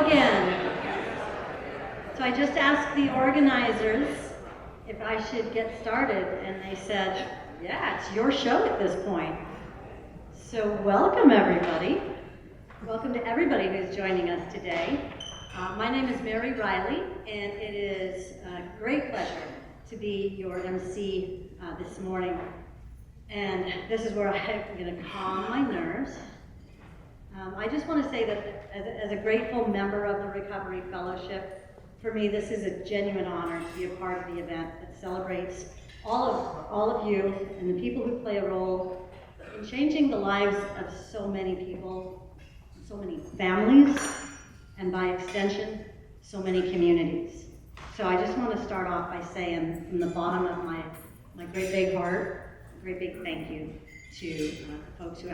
again. So I just asked the organizers if I should get started, and they said, yeah, it's your show at this point. So welcome, everybody. Welcome to everybody who's joining us today. My name is Mary Riley, and it is a great pleasure to be your MC this morning. And this is where I'm going to calm my nerves. I just want to say that as a grateful member of the Recovery Fellowship, for me this is a genuine honor to be a part of the event that celebrates all of you and the people who play a role in changing the lives of so many people, so many families, and by extension, so many communities. So I just want to start off by saying from the bottom of my great big heart, a great big thank you to the folks who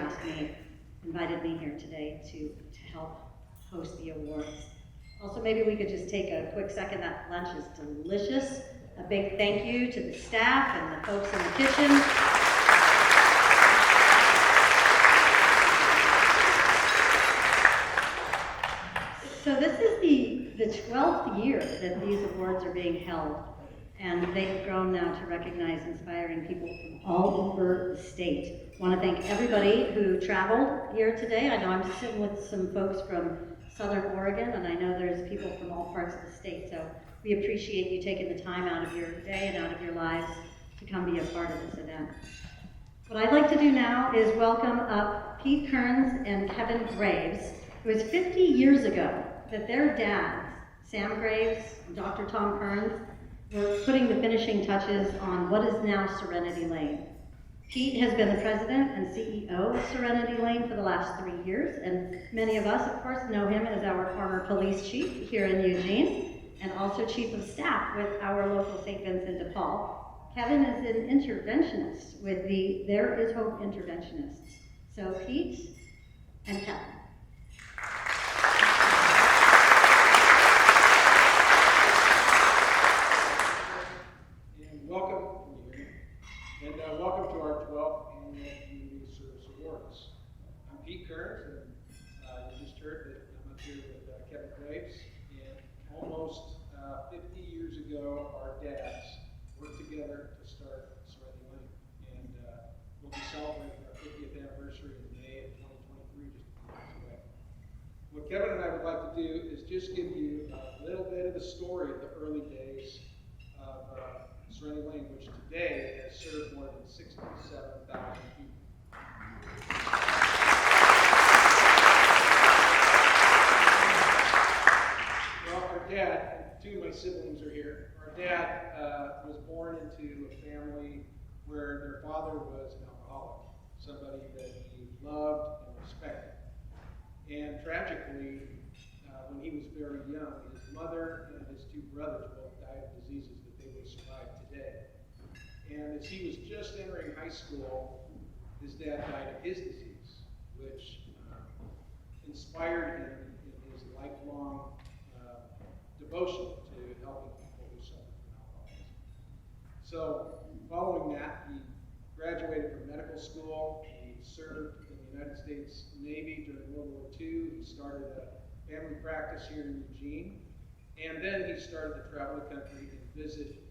invited me here today to help host the awards. Also, maybe we could just take a quick second. That lunch is delicious. A big thank you to the staff and the folks in the kitchen. So this is the 12th year that these awards are being held, and they've grown now to recognize inspiring people from all over the state. I want to thank everybody who traveled here today. I know I'm sitting with some folks from Southern Oregon, and I know there's people from all parts of the state, so we appreciate you taking the time out of your day and out of your lives to come be a part of this event. What I'd like to do now is welcome up Pete Kearns and Kevin Graves. It was 50 years ago that their dads, Sam Graves and Dr. Tom Kearns, were putting the finishing touches on what is now Serenity Lane. Pete has been the president and CEO of Serenity Lane for the last 3 years, and many of us, of course, know him as our former police chief here in Eugene, and also chief of staff with our local St. Vincent de Paul. Kevin is an interventionist with the There Is Hope Interventionists. So Pete and Kevin. Welcome to our 12th Annual Community Service Awards. I'm Pete Kearns, and you just heard that I'm up here with Kevin Graves. And almost 50 years ago, our dads worked together to start Serenity Lane. And we'll be celebrating our 50th anniversary in May of 2023, just a few months away. What Kevin and I would like to do is just give you a little bit of the story of the early days of Serenity Lane, which today has served more than 67,000 people. Well, our dad, and two of my siblings are here. Our dad was born into a family where their father was an alcoholic, somebody that he loved and respected. And tragically, when he was very young, his mother and his two brothers both died of diseases that they would survive today. And as he was just entering high school, his dad died of his disease, which inspired him in his lifelong devotion to helping people who suffer from alcoholism. So following that, he graduated from medical school. He served in the United States Navy during World War II. He started a family practice here in Eugene. And then he started to travel the country and visit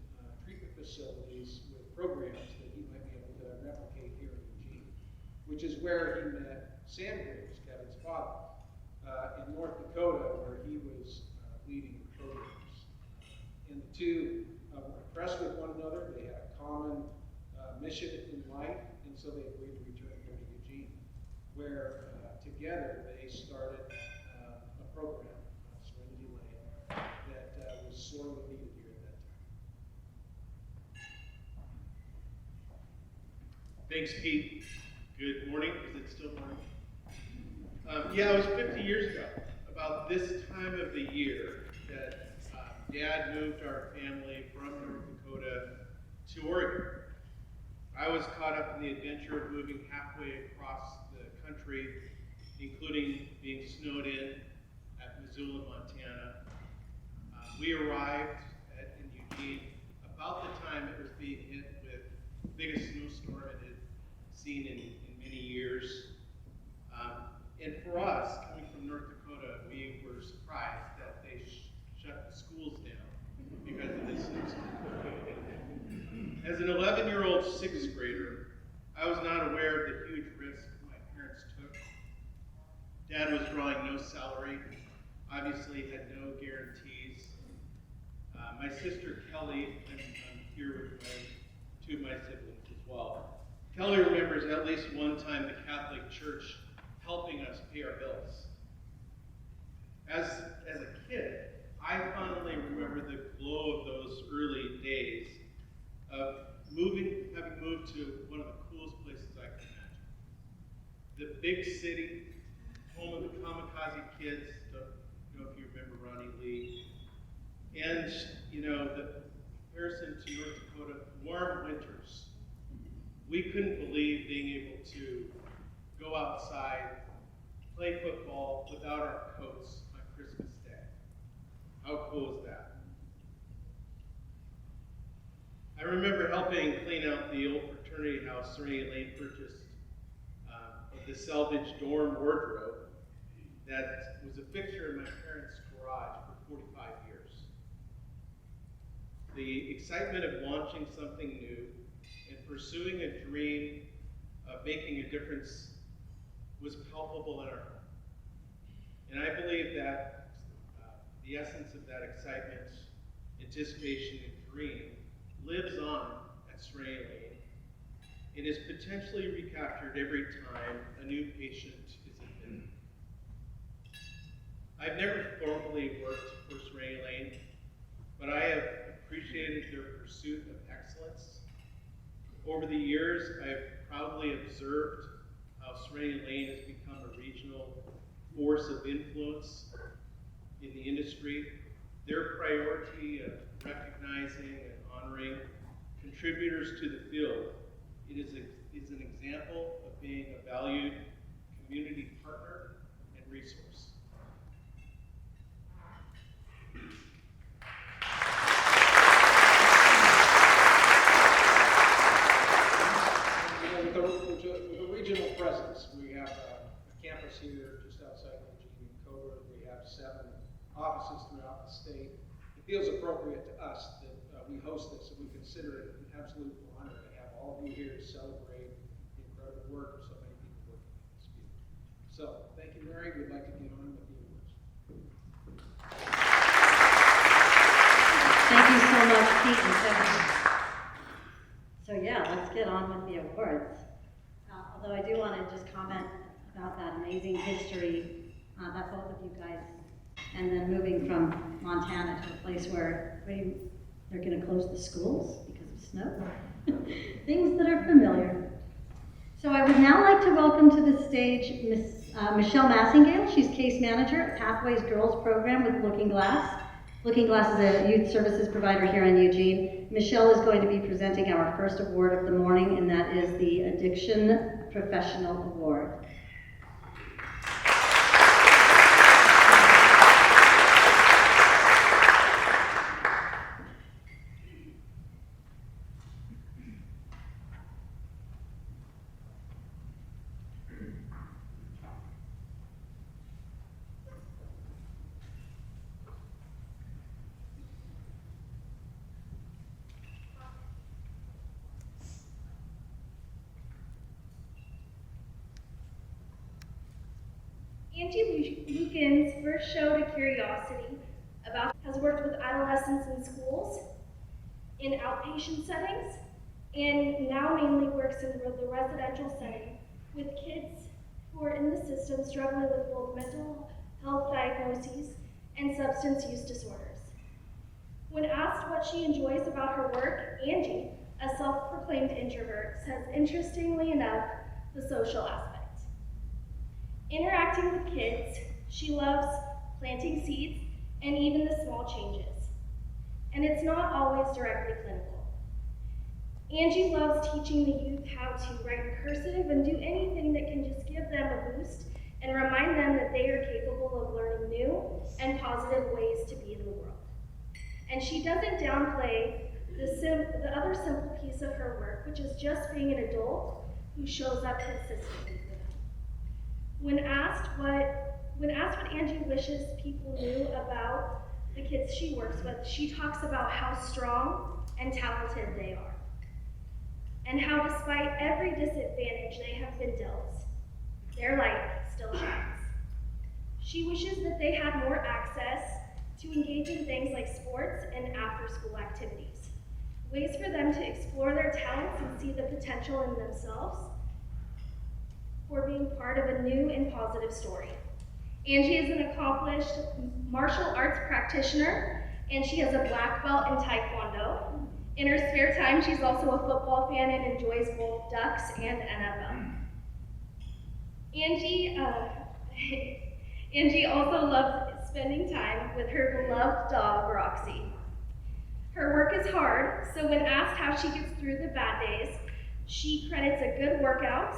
treatment facilities with programs that he might be able to replicate here in Eugene, which is where he met Sam Graves, Kevin's father, in North Dakota, where he was leading programs. And the two were impressed with one another. They had a common mission in life, and so they agreed to return here to Eugene, where together they started a program, Serenity Lane, that was sorely needed here at that time. Thanks, Pete. Good morning. Is it still morning? Yeah, it was 50 years ago, about this time of the year, that Dad moved our family from North Dakota to Oregon. I was caught up in the adventure of moving halfway across the country, including being snowed in at Missoula, Montana. We arrived in Eugene about the time it was being hit with the biggest snowstorm it had seen in many years. And for us, coming from North Dakota, we were surprised sixth grader, I was not aware of the huge risk my parents took. Dad was drawing no salary, obviously had no guarantees. My sister Kelly, and I'm here with two of my siblings as well. Kelly remembers at least one time the Catholic Church helping us pay our bills. As a kid, I fondly remember the glow of those early days of having moved to one of the coolest places I can imagine. The big city, home of the Kamikaze Kids, don't know if you remember Ronnie Lee, and the comparison to North Dakota, warm winters. We couldn't believe being able to go outside, play football without our coats on Christmas Day. How cool is that? I remember helping clean out the old fraternity house Serene Lane purchased of the salvaged dorm wardrobe that was a fixture in my parents' garage for 45 years. The excitement of launching something new and pursuing a dream of making a difference was palpable in our home. And I believe that the essence of that excitement, anticipation, and dream lives on at Serene Lane. It is potentially recaptured every time a new patient is admitted. I've never formally worked for Serene Lane, but I have appreciated their pursuit of excellence. Over the years, I've proudly observed how Serene Lane has become a regional force of influence in the industry. Their priority of recognizing and honoring contributors to the field is an example of being a valued community partner and resource. With a regional presence, we have a campus here just outside Eugene and Coburg. We have 7 offices throughout the state. It feels appropriate to us that we host this, and we consider it an absolute honor to have all of you here to celebrate the incredible work of so many people working in this field. So, thank you, Mary. We'd like to get on with the awards. Thank you so much, Pete and Kevin. So yeah, let's get on with the awards. Although I do want to just comment about that amazing history that both of you guys, and then moving from Montana to a place where they're going to close the schools because of snow. Things that are familiar. So I would now like to welcome to the stage Michelle Massingale. She's case manager at Pathways Girls Program with Looking Glass. Looking Glass is a youth services provider here in Eugene. Michelle is going to be presenting our first award of the morning, and that is the Addiction Professional Award. Angie Lucan's first showed a curiosity about has worked with adolescents in schools, in outpatient settings, and now mainly works in the residential setting with kids who are in the system struggling with both mental health diagnoses and substance use disorders. When asked what she enjoys about her work, Angie, a self-proclaimed introvert, says, interestingly enough, the social aspect. Interacting with kids, she loves planting seeds and even the small changes. And it's not always directly clinical. Angie loves teaching the youth how to write in cursive and do anything that can just give them a boost and remind them that they are capable of learning new and positive ways to be in the world. And she doesn't downplay the other simple piece of her work, which is just being an adult who shows up consistently for them. When asked what Angie wishes people knew about the kids she works with, she talks about how strong and talented they are. and how despite every disadvantage they have been dealt, their light still shines. She wishes that they had more access to engage in things like sports and after-school activities, ways for them to explore their talents and see the potential in themselves for being part of a new and positive story. Angie is an accomplished martial arts practitioner, and she has a black belt in Taekwondo. In her spare time, she's also a football fan and enjoys both Ducks and NFL. Angie also loves spending time with her beloved dog, Roxy. Her work is hard, so when asked how she gets through the bad days, she credits a good workout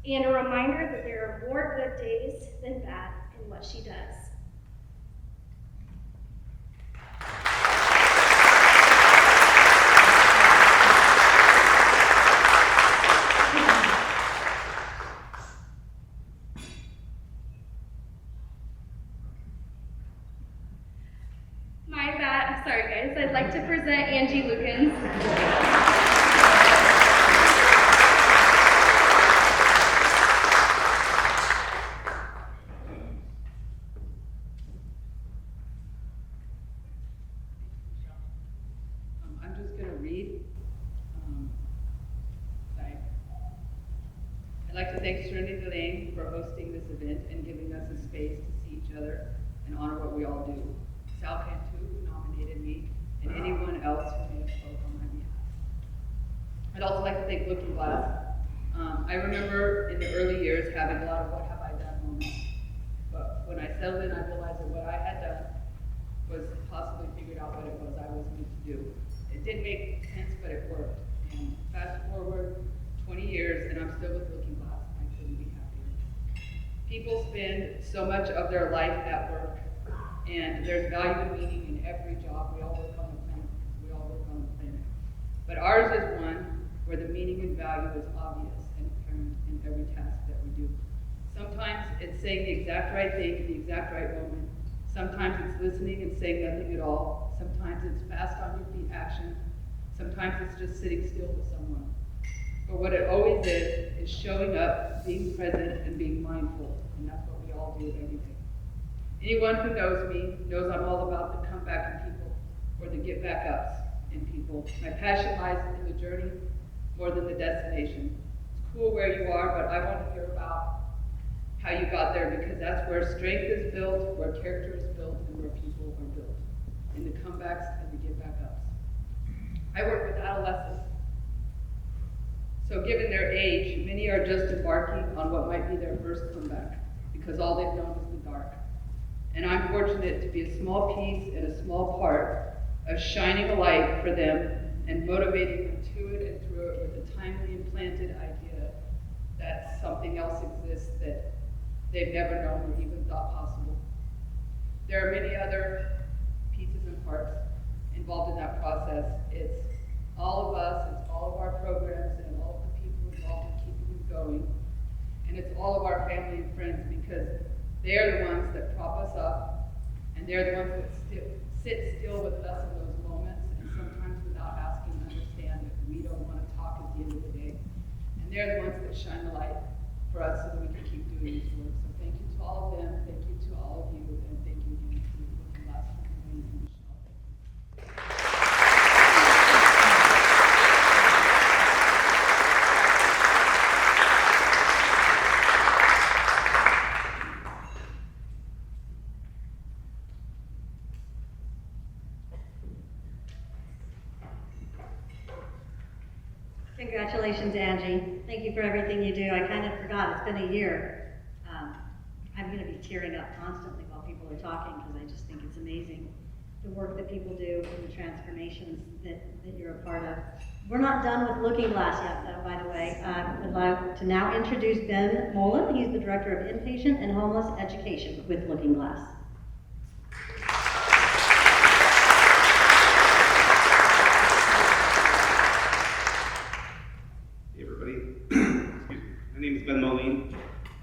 and a reminder that there are more good days than bad in what she does. Sorry guys, I'd like to present Angie Lukens. I'm just going to read. I'd like to thank Serenity Lane for hosting this event and giving us a space to see each other and honor what we all do. Sal Cantu, who nominated me, and anyone else who may have spoke on my behalf. I'd also like to thank Looking Glass. I remember in the early years having a lot of what have I done moments. But when I settled in, I realized that what I had done was possibly figured out what it was I was meant to do. It didn't make sense, but it worked. And fast forward 20 years, and I'm still with Looking Glass. I couldn't be happier. People spend so much of their life at work, and there's value and meaning in every job. We all work on the planet. We all work on the planet. But ours is one where the meaning and value is obvious and apparent in every task that we do. Sometimes it's saying the exact right thing in the exact right moment. Sometimes it's listening and saying nothing at all. Sometimes it's fast on your feet action. Sometimes it's just sitting still with someone. But what it always is showing up, being present, and being mindful. And that's what we all do every day. Anyone who knows me knows I'm all about the comeback in people, or the get back ups in people. My passion lies in the journey more than the destination. It's cool where you are, but I want to hear about how you got there, because that's where strength is built, where character is built, and where people are built, in the comebacks and the get back ups. I work with adolescents. So given their age, many are just embarking on what might be their first comeback, because all they've known is the dark. And I'm fortunate to be a small piece and a small part of shining a light for them and motivating them to it and through it with a timely implanted idea that something else exists that they've never known or even thought possible. There are many other pieces and parts involved in that process. It's all of us, it's all of our programs, and all of the people involved in keeping it going. And it's all of our family and friends, because they're the ones that prop us up, and they're the ones that sit still with us in those moments, and sometimes without asking, understand that we don't want to talk at the end of the day. And they're the ones that shine the light for us so that we can keep doing this work. So thank you to all of them, thank you to all of you, and thank you again to Looking Glass for Irene and Michelle. Thank you. Congratulations, Angie. Thank you for everything you do. I kind of forgot, it's been a year. I'm going to be tearing up constantly while people are talking, because I just think it's amazing the work that people do and the transformations that you're a part of. We're not done with Looking Glass yet, though, by the way. I'd like to now introduce Ben Mullen. He's the Director of Inpatient and Homeless Education with Looking Glass. My name is Ben Moline.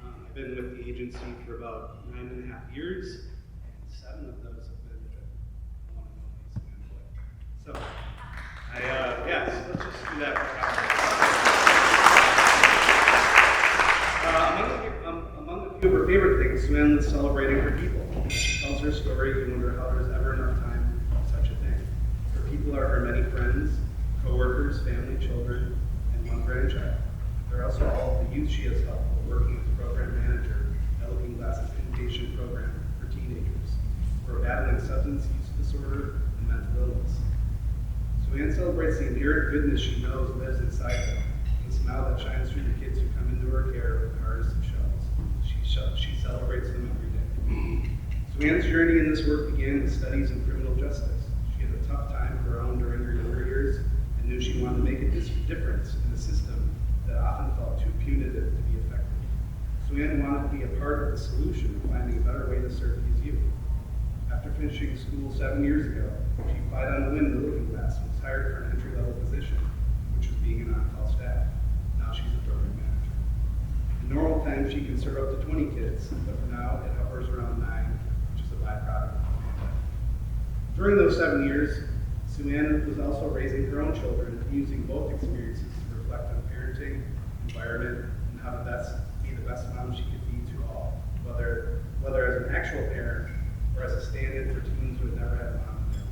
I've been with the agency for about 9.5 years, and 7 of those have been one and only employee. So, let's just do that for her story, you wonder how there's ever enough time for such a thing. Her people are her many friends, co-workers, family, children, and one grandchild. They're also all the youth she has helped while working as program manager at Looking Glass's inpatient program for teenagers who are battling substance use disorder and mental illness. Sue Ann celebrates the inherent goodness she knows lives inside them, and the smile that shines through the kids who come into her care with the hardest of shells. She celebrates them every day. Sue Ann's journey in this work began with studies in criminal justice. She had a tough time of her own during her younger years and knew she wanted to make a difference in a system that often felt too punitive to be effective. Sue Ann wanted to be a part of the solution of finding a better way to serve these youth. After finishing school 7 years ago, she applied on a whim to Looking Glass and was hired for an entry-level position, which was being an on-call staff. Now she's a program manager. In normal times, she can serve up to 20 kids, but for now, it hovers around 9, which is a byproduct of the pandemic. During those 7 years, Sue Ann was also raising her own children and using both experiences to reflect on parenting, environment, and how to be the best mom she could be to all, whether as an actual parent or as a stand-in for teens who had never had a mom in their life.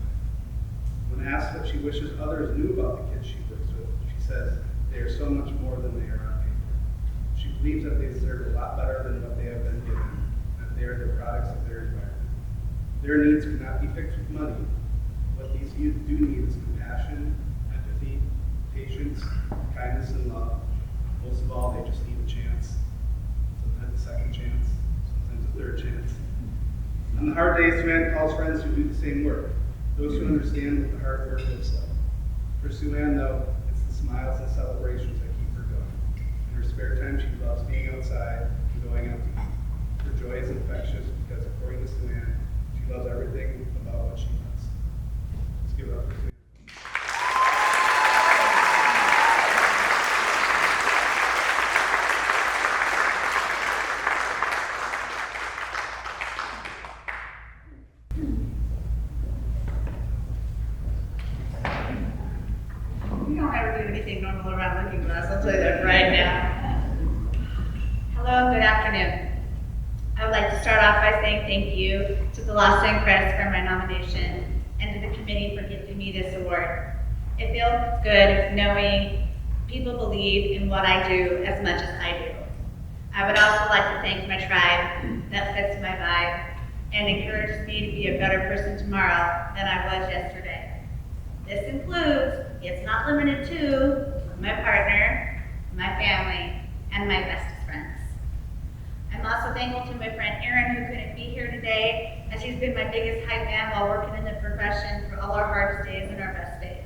When asked what she wishes others knew about the kids she works with, she says they are so much more than they are on paper. She believes that they deserve a lot better than what they have been given, and that they are the products of their environment. Their needs cannot be fixed with money. What these youth do need is compassion, empathy, patience, kindness, and love. Most of all, they just need a chance. Sometimes a second chance, sometimes a third chance. On the hard days, Sue Ann calls friends who do the same work, those who understand what the hard work looks like. For Sue Ann, though, it's the smiles and celebrations that keep her going. In her spare time, she loves being outside and going out to eat. Her joy is infectious because, according to Sue Ann, she loves everything about what she does. Let's give it up for Sue Ann. We don't ever do anything normal around Looking Glass, I'll tell you that right now. Hello, good afternoon. I would like to start off by saying thank you to the Los Angeles for my nomination and to the committee for giving me this award. It feels good knowing people believe in what I do as much as I do. I would also like to thank my tribe that fits my vibe and encourages me to be a better person tomorrow than I was yesterday. This includes, it's not limited to, my partner, my family, and my bestest friends. I'm also thankful to my friend Irene, who couldn't be here today, as she's been my biggest hype man while working in the profession through all our hardest days and our best days.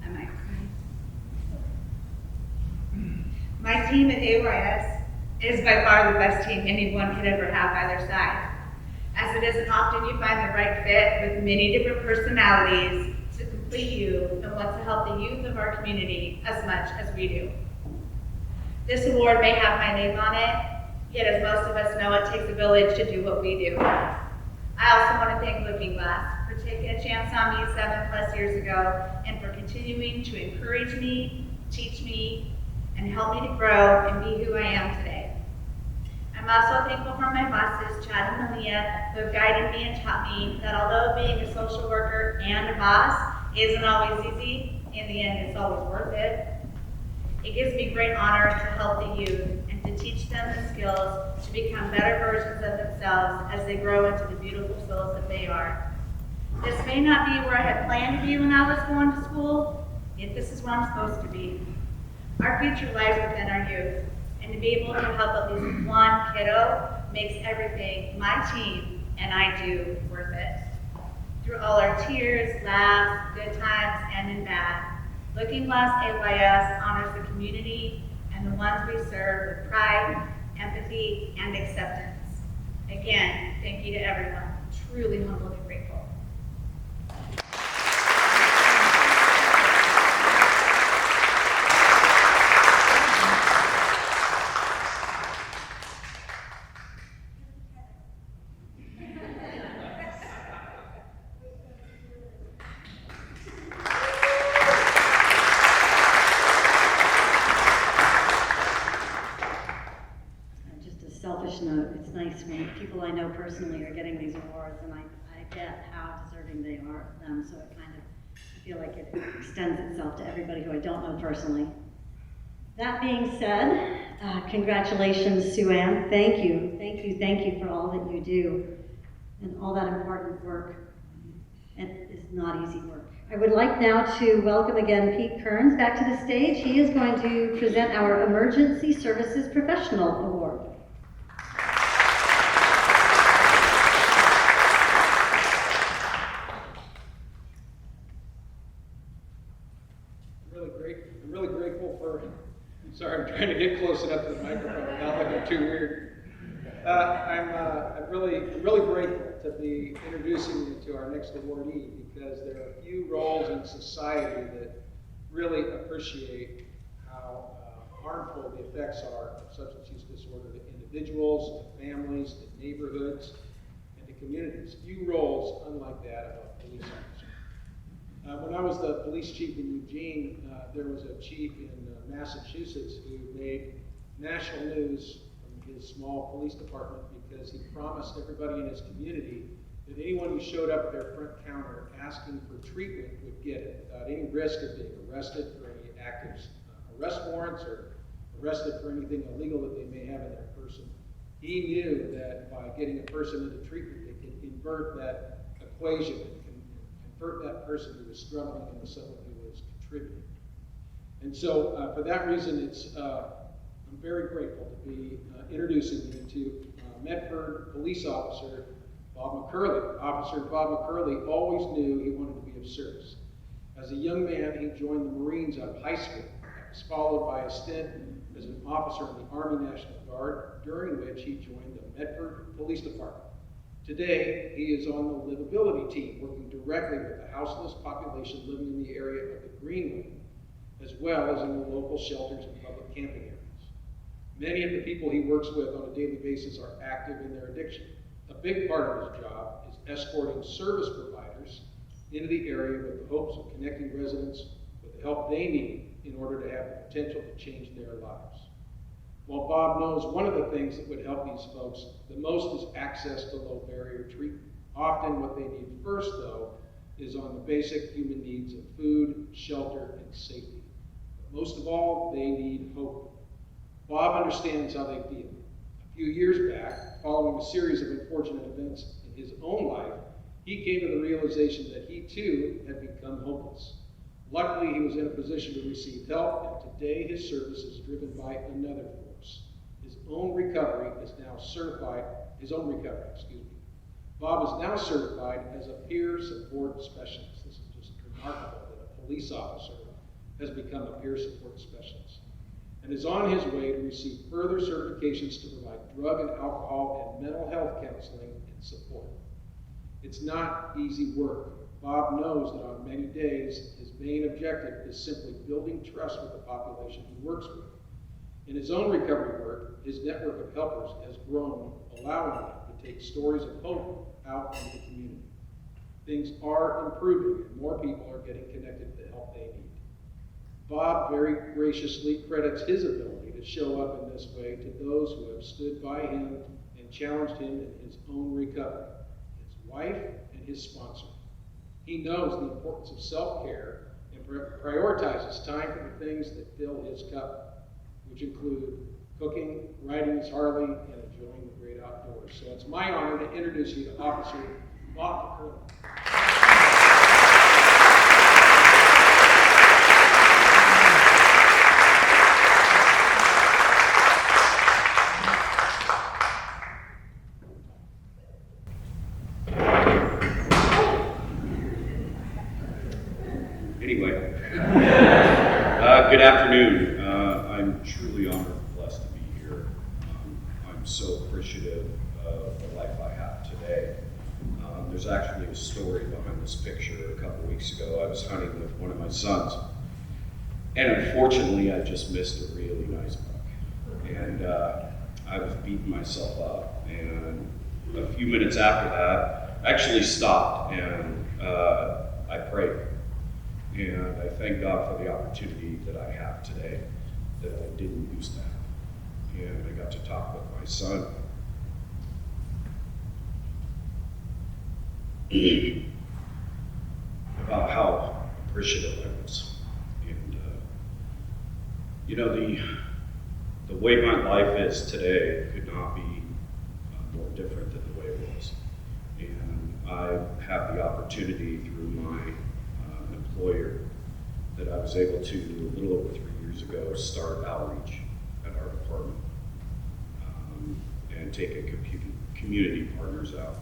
I might cry. My team at AYS is by far the best team anyone could ever have by their side, as it isn't often you find the right fit with many different personalities to complete you and want to help the youth of our community as much as we do. This award may have my name on it, yet as most of us know, it takes a village to do what we do. I also want to thank Looking Glass for taking a chance on me 7+ years ago and for continuing to encourage me, teach me, and help me to grow and be who I am today. I'm also thankful for my bosses, Chad and Malia, who have guided me and taught me that although being a social worker and a boss isn't always easy, in the end it's always worth it. It gives me great honor to help the youth and to teach them the skills to become better versions of themselves as they grow into the beautiful souls that they are. This may not be where I had planned to be when I was going to school, yet this is where I'm supposed to be. Our future lies within our youth, and to be able to help at least one kiddo makes everything my team and I do worth it. Through all our tears, laughs, good times, and in bad, Looking Glass AYS honors the community and the ones we serve with pride, empathy, and acceptance. Again, thank you to everyone. Truly humbled and grateful. Just a selfish note, it's nice when people I know personally personally are getting these awards, and I get how deserving they are of them, so it kind of, I feel like it extends itself to everybody who I don't know personally. That being said, congratulations, Sue Ann. Thank you, thank you, thank you for all that you do and all that important work. It is not easy work. I would like now to welcome again Pete Kearns back to the stage. He is going to present our Emergency Services Professional Award. I'm really grateful for, sorry, I'm trying to get close enough to the microphone without looking too weird. I'm really grateful to be introducing you to our next awardee, because there are a few roles in society that really appreciate how harmful the effects are of substance use disorder to individuals, to families, to neighborhoods, and to communities. Few roles unlike that of a police officer. When I was the police chief in Eugene, there was a chief in Massachusetts who made national news from his small police department because he promised everybody in his community that anyone who showed up at their front counter asking for treatment would get it without any risk of being arrested for any active arrest warrants or arrested for anything illegal that they may have in their person. He knew that by getting a person into treatment, they could invert that equation and convert that person who was struggling into someone who was contributing. And so for that reason, I'm very grateful to be introducing you to Medford police officer Bob McCurley. Officer Bob McCurley always knew he wanted to be of service. As a young man, he joined the Marines out of high school. That was followed by a stint as an officer in the Army National Guard, during which he joined the Medford Police Department. Today, he is on the livability team, working directly with the houseless population living in the area of the Greenway, as well as in the local shelters and public camping areas. Many of the people he works with on a daily basis are active in their addiction. A big part of his job is escorting service providers into the area with the hopes of connecting residents with the help they need in order to have the potential to change their lives. While Bob knows one of the things that would help these folks the most is access to low barrier treatment. Often what they need first, though, is on the basic human needs of food, shelter, and safety. But most of all, they need hope. Bob understands how they feel. A few years back, following a series of unfortunate events in his own life, he came to the realization that he too had become hopeless. Luckily, he was in a position to receive help, and today his service is driven by another force. His own recovery is now certified, Bob is now certified as a peer support specialist. This is just remarkable that a police officer has become a peer support specialist, and is on his way to receive further certifications to provide drug and alcohol and mental health counseling and support. It's not easy work. Bob knows that on many days, his main objective is simply building trust with the population he works with. In his own recovery work, his network of helpers has grown, allowing him to take stories of hope out into the community. Things are improving, and more people are getting connected to the help they need. Bob very graciously credits his ability to show up in this way to those who have stood by him and challenged him in his own recovery, his wife and his sponsor. He knows the importance of self-care and prioritizes time for the things that fill his cup, which include cooking, riding his Harley, and enjoying the great outdoors. So it's my honor to introduce you to Officer Bob McCurley. Anyway, good afternoon. I'm truly honored and blessed to be here. I'm so appreciative of the life I have today. There's actually a story behind this picture. A couple weeks ago, I was hunting with one of my sons, and unfortunately, I just missed a really nice buck. And I was beating myself up, and a few minutes after that, I actually stopped and I prayed. And I thank God for the opportunity that I have today, that I didn't used to have. And I got to talk with my son. about how appreciative I was. And, the way my life is today could not be more different than the way it was. And I have the opportunity through my employer that I was able to, a little over 3 years ago, start outreach at our department and taking community partners out.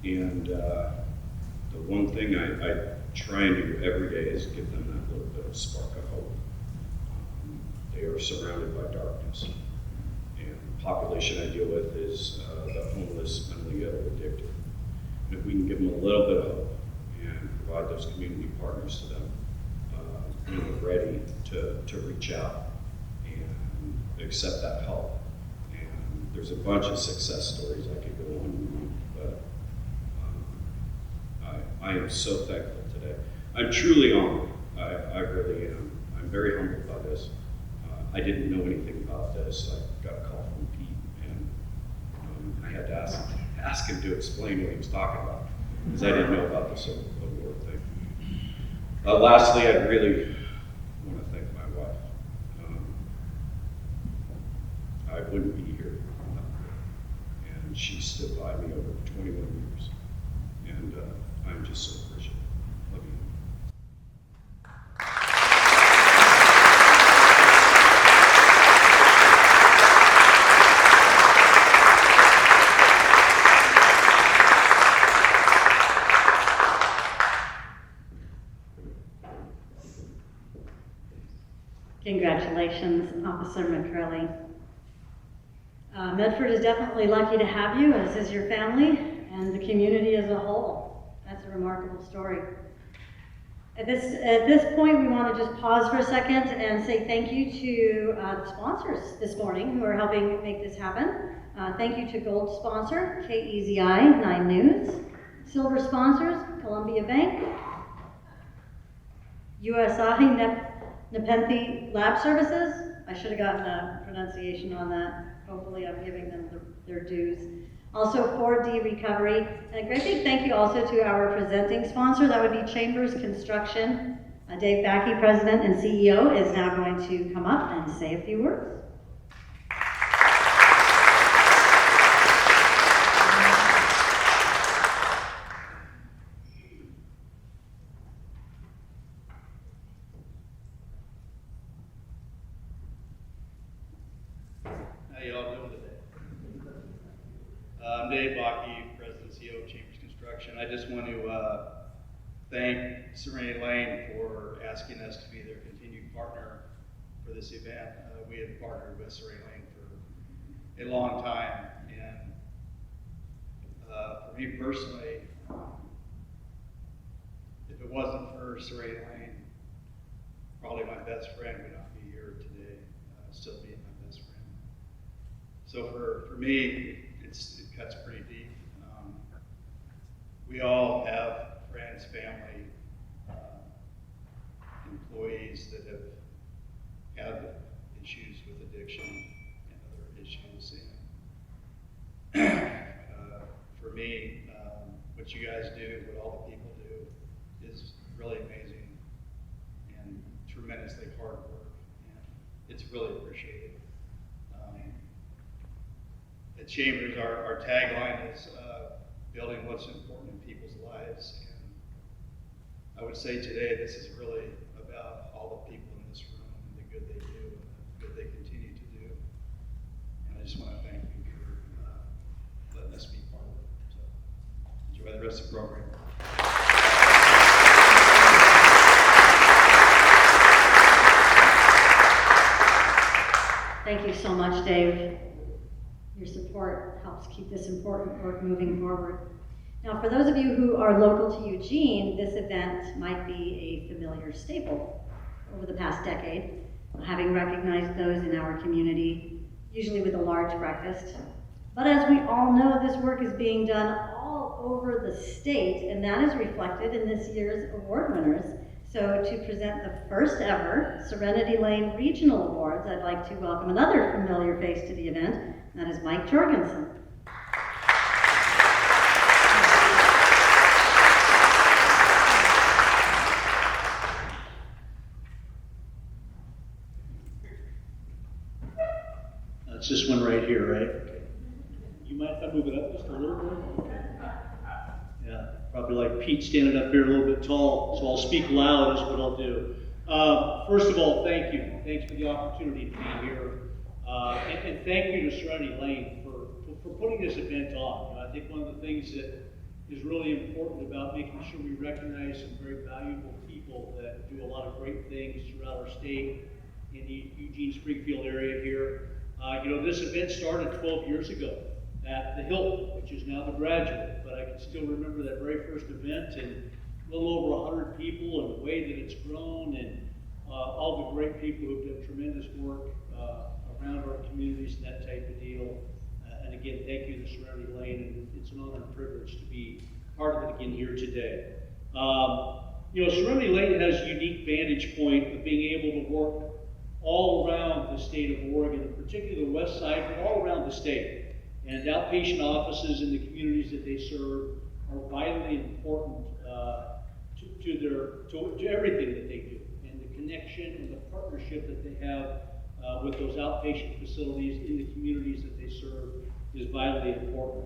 And the one thing I try and do every day is give them that little bit of spark of hope. They are surrounded by darkness. And the population I deal with is the homeless, mentally ill, addicted. And if we can give them a little bit of hope and provide those community partners to them, when they're ready to reach out and accept that help. And there's a bunch of success stories I could go on and on, but I am so thankful today. I'm truly honored. I really am. I'm very humbled by this. I didn't know anything about this. I got a call from Pete, and I had to ask him to explain what he was talking about, because I didn't know about this award thing. Lastly, I really want to thank my wife. I wouldn't be here without her. And she stood by me over 21 years. And I'm just so appreciative. Love you. Congratulations, Officer McCurley. Medford is definitely lucky to have you, as is your family and the community as a whole. That's a remarkable story. At this point, we want to just pause for a second and say thank you to the sponsors this morning who are helping make this happen. Thank you to Gold sponsor, KEZI 9 News. Silver sponsors, Columbia Bank, USI Nepenthe Lab Services. I should have gotten a pronunciation on that. Hopefully I'm giving them their dues. Also 4D Recovery. And a great big thank you also to our presenting sponsor. That would be Chambers Construction. Dave Backey, President and CEO, is now going to come up and say a few words. How y'all doing today? I'm Dave Backey, President and CEO of Chambers Construction. I just want to thank Serene Lane for asking us to be their continued partner for this event. We have partnered with Serene Lane for a long time, and for me personally, if it wasn't for Serene Lane, probably my best friend would not be here today, still being my best friend. So for me, it cuts pretty deep. We all have friends, family, employees that have had issues with addiction and other issues. And for me, what you guys do, what all the people do, is really amazing and tremendously hard work. And it's really appreciated. At Chambers, our tagline is building what's important in people's lives. And I would say today, this is really about all the people in this room and the good they do and the good they continue to do. And I just want to thank you for letting us be part of it. So enjoy the rest of the program. Thank you so much, Dave. Your support helps keep this important work moving forward. Now, for those of you who are local to Eugene, this event might be a familiar staple over the past decade, having recognized those in our community, usually with a large breakfast. But as we all know, this work is being done all over the state, and that is reflected in this year's award winners. So to present the first ever Serenity Lane Regional Awards, I'd like to welcome another familiar face to the event, and that is Mike Jorgensen. I'll be like Pete standing up here a little bit tall, so I'll speak loud is what I'll do. First of all, thank you. Thanks for the opportunity to be here. And thank you to Serenity Lane for putting this event on. I think one of the things that is really important about making sure we recognize some very valuable people that do a lot of great things throughout our state in the Eugene-Springfield area here. This event started 12 years ago at the Hilton, which is now the Graduate, but I can still remember that very first event and a little over 100 people and the way that it's grown and all the great people who've done tremendous work around our communities and that type of deal. And again, thank you to Serenity Lane, and it's an honor and privilege to be part of it again here today. Serenity Lane has a unique vantage point of being able to work all around the state of Oregon, particularly the west side, but all around the state. And outpatient offices in the communities that they serve are vitally important to everything that they do, and the connection and the partnership that they have with those outpatient facilities in the communities that they serve is vitally important.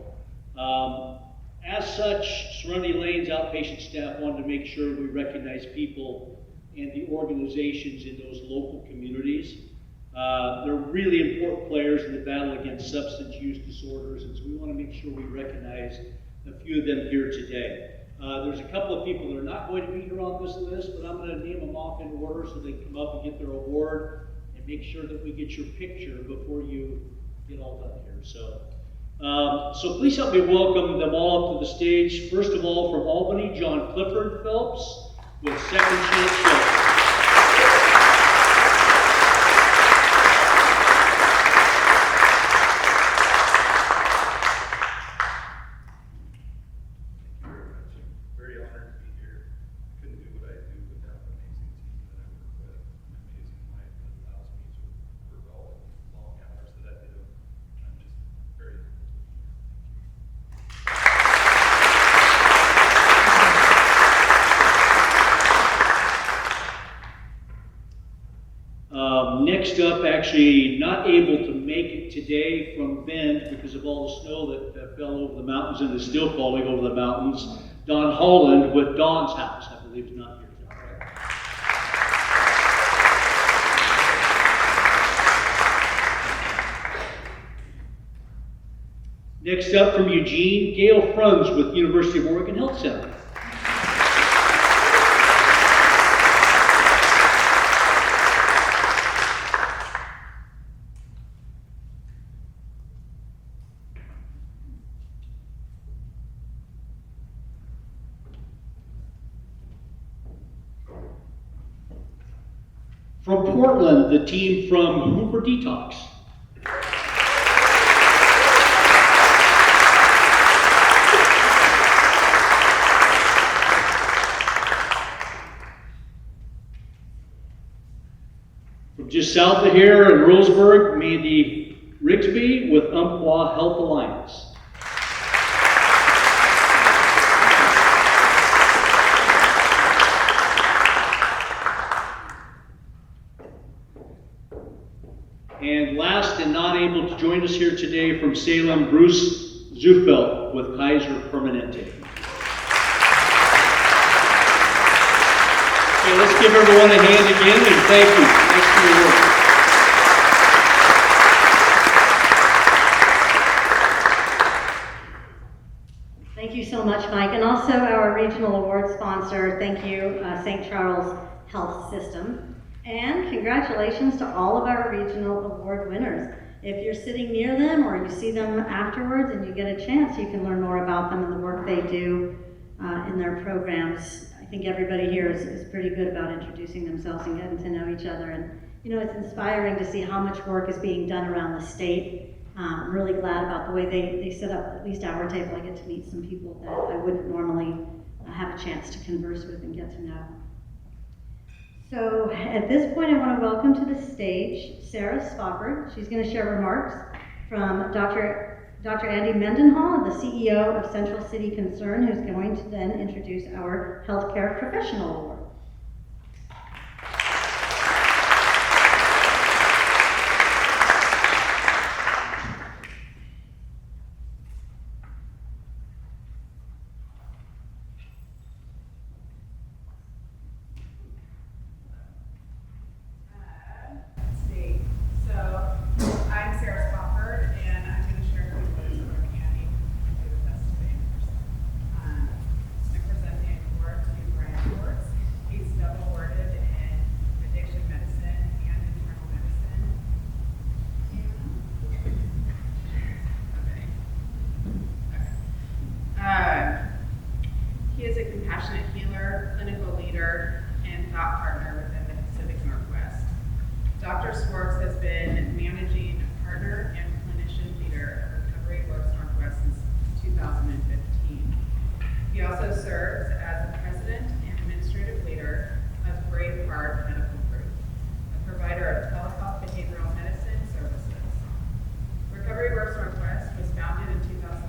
As such, Serenity Lane's outpatient staff wanted to make sure we recognize people and the organizations in those local communities. They're really important players in the battle against substance use disorders, and so we want to make sure we recognize a few of them here today. There's a couple of people that are not going to be here on this list, but I'm going to name them off in order so they can come up and get their award and make sure that we get your picture before you get all done here. So please help me welcome them all up to the stage. First of all, from Albany, John Clifford Phelps with Second Chance Shelter. Next up, actually not able to make it today from Bend because of all the snow that fell over the mountains and is still falling over the mountains, Don Holland with Don's House. I believe he's not here. Is that right? Next up from Eugene, Gail Frunz with University of Oregon Health Center. From Portland, the team from Hooper Detox. From just south of here in Roseburg, Mandy Rigsby with Umpqua Health Alliance. And last and not able to join us here today from Salem, Bruce Zufelt with Kaiser Permanente. Okay, let's give everyone a hand again and thank you. Thanks for your work. Thank you so much, Mike. And also our regional award sponsor, thank you, St. Charles Health System. And congratulations to all of our regional award winners. If you're sitting near them or you see them afterwards and you get a chance, you can learn more about them and the work they do in their programs. I think everybody here is pretty good about introducing themselves and getting to know each other. And it's inspiring to see how much work is being done around the state. I'm really glad about the way they set up at least our table. I get to meet some people that I wouldn't normally have a chance to converse with and get to know. So at this point, I want to welcome to the stage Sarah Spofford. She's going to share remarks from Dr. Andy Mendenhall, the CEO of Central City Concern, who's going to then introduce our Healthcare Professional Award. also serves as the president and administrative leader of Brave Heart Medical Group, a provider of telehealth behavioral medicine services. Recovery Works Northwest was founded in 2011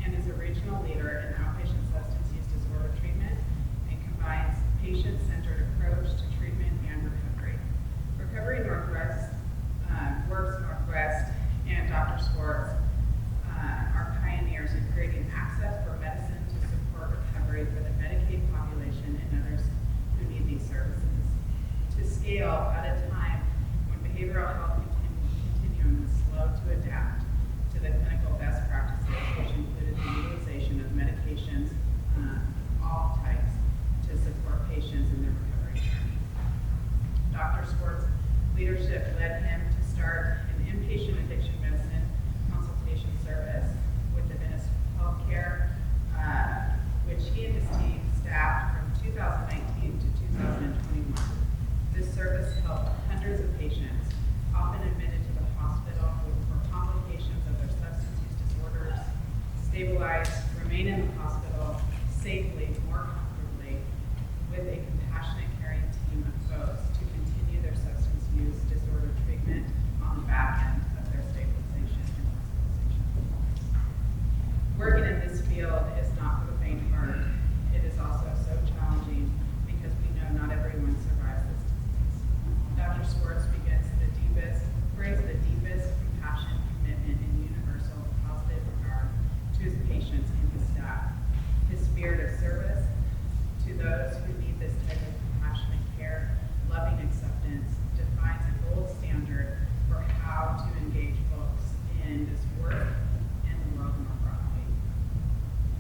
and is a regional leader in outpatient substance use disorder treatment and combines patient-centered approach to treatment and recovery. Recovery Northwest, Works Northwest, and Dr. Schwartz are pioneers in creating access for medicine to support recovery for the Medicaid population and others who need these services. To scale at a time when behavioral health continuum was slow to adapt to the clinical best practices, which included the utilization of medications, all types, to support patients in their recovery journey. Dr. Schwartz's leadership led him to start an inpatient addiction medicine consultation service with Adventist Healthcare, which he and his team staffed from 2019 to 2021. This service helped hundreds of patients, often admitted to the hospital for complications of their substance use disorders, stabilize, remain in the hospital safely, more comfortably, with a compassionate, caring team of folks to continue their substance use disorder treatment on the back end of their stabilization and hospitalization. Working in this field is not for the faint heart. It is also so challenging because we know not everyone survives this disease. Dr. Schwartz brings the deepest compassion, commitment, and universal positive regard to his patients and his staff. His spirit of service to those who need this type of compassionate care, loving acceptance, defines a gold standard for how to engage folks in this work and the world more broadly.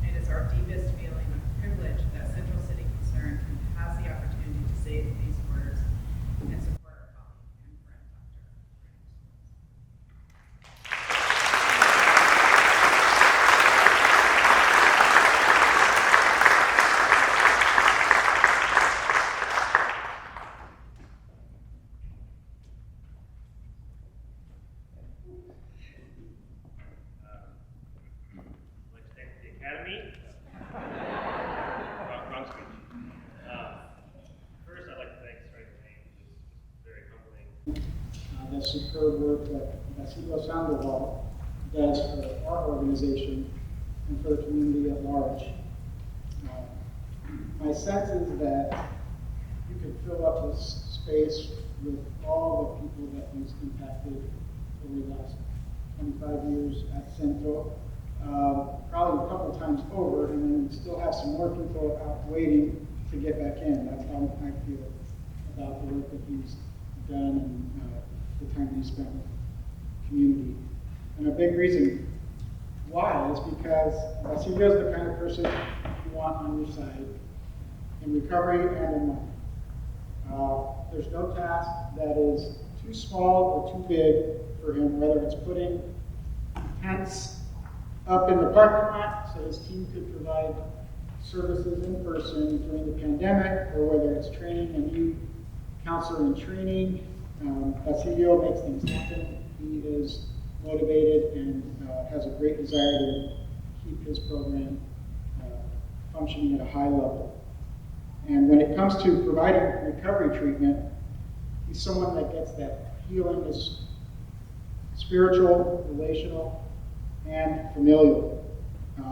It is our deepest feeling of privilege that Central City Concern has the opportunity to say these words and support our colleague and friend, Dr. I'd like to thank the Academy. Wrong speech. First, I'd like to thank Senator Lane, who's very humbling. The superb work that Basilio Sandoval does for our organization and for the community at large. My sense is that you could fill up this space with all the people that he's impacted over the last 25 years at Centro, probably a couple times over, and then we still have some more people out waiting to get back in. That's how I feel about the work that he's done and the time he spent with the community. And a big reason why is because Basilio is the kind of person you want on your side in recovery and in life. There's no task that is too small or too big for him, whether it's putting tents up in the parking lot so his team could provide services in person during the pandemic, or whether it's training a new counselor in training. Basilio makes things happen. He is motivated and has a great desire to keep his program functioning at a high level. And when it comes to providing recovery treatment, he's someone that gets that healing is spiritual, relational, and familial.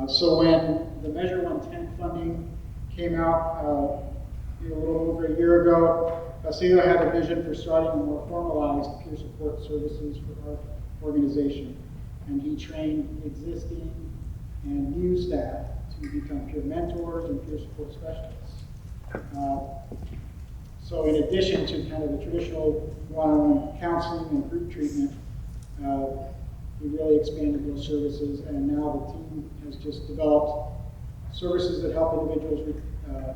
So when the Measure 110 funding came out a little over a year ago, Basilio had a vision for starting a more formalized peer support services for our organization. And he trained existing and new staff to become peer mentors and peer support specialists. So in addition to kind of the traditional one-on-one counseling and group treatment, we really expanded those services, and now the team has just developed services that help individuals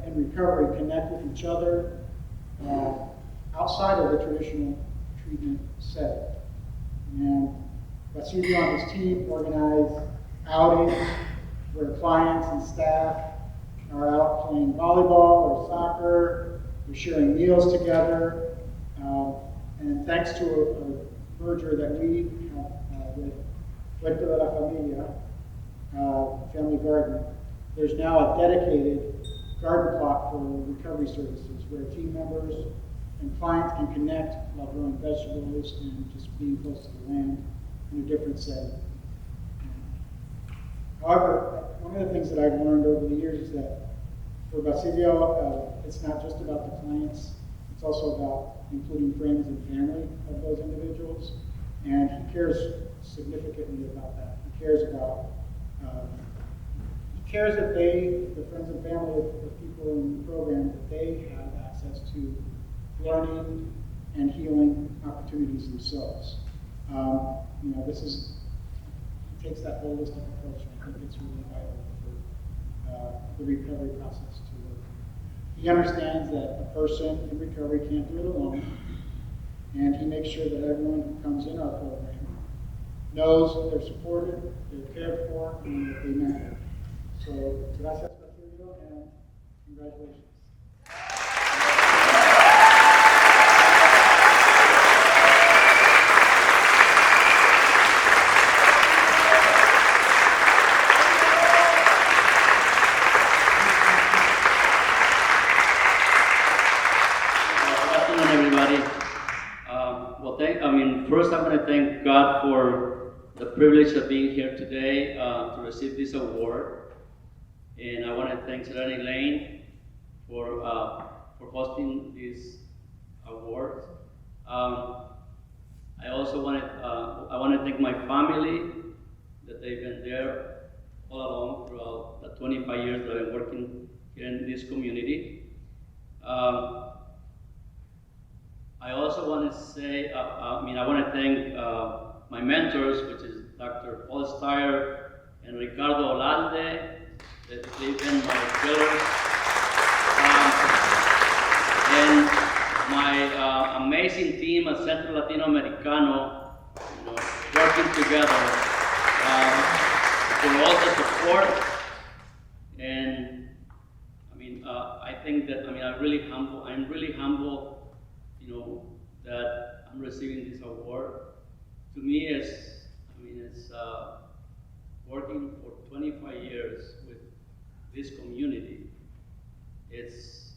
in recovery connect with each other outside of the traditional treatment setting. And Basilio and his team organize outings where clients and staff are out playing volleyball or soccer, we're sharing meals together, and thanks to a merger that we have with Puerto de la Familia, Family Garden, there's now a dedicated garden plot for recovery services where team members and clients can connect while growing vegetables and just being close to the land in a different setting. However, one of the things that I've learned over the years is that for Basilio, it's not just about the clients, it's also about including friends and family of those individuals, and he cares significantly about that. He cares about, that the friends and family of the people in the program, that they have access to learning and healing opportunities themselves. It takes that holistic approach, and I think it's really vital for the recovery process to work. He understands that a person in recovery can't do it alone, and he makes sure that everyone who comes in our program knows that they're supported, they're cared for, and that they matter. So, gracias, Basilio, and congratulations. First I'm going to thank God for the privilege of being here today to receive this award. And I want to thank Irene for hosting this award. I also want to thank my family that they've been there all along throughout the 25 years that I've been working here in this community. I also want to say, I want to thank my mentors, which is Dr. Paul Steyer and Ricardo Olalde, that they've been my pillars. And my amazing team at Centro Latino Americano, working together for all the support. And I think that I'm really humble. That I'm receiving this award. To me, it's working for 25 years with this community. It's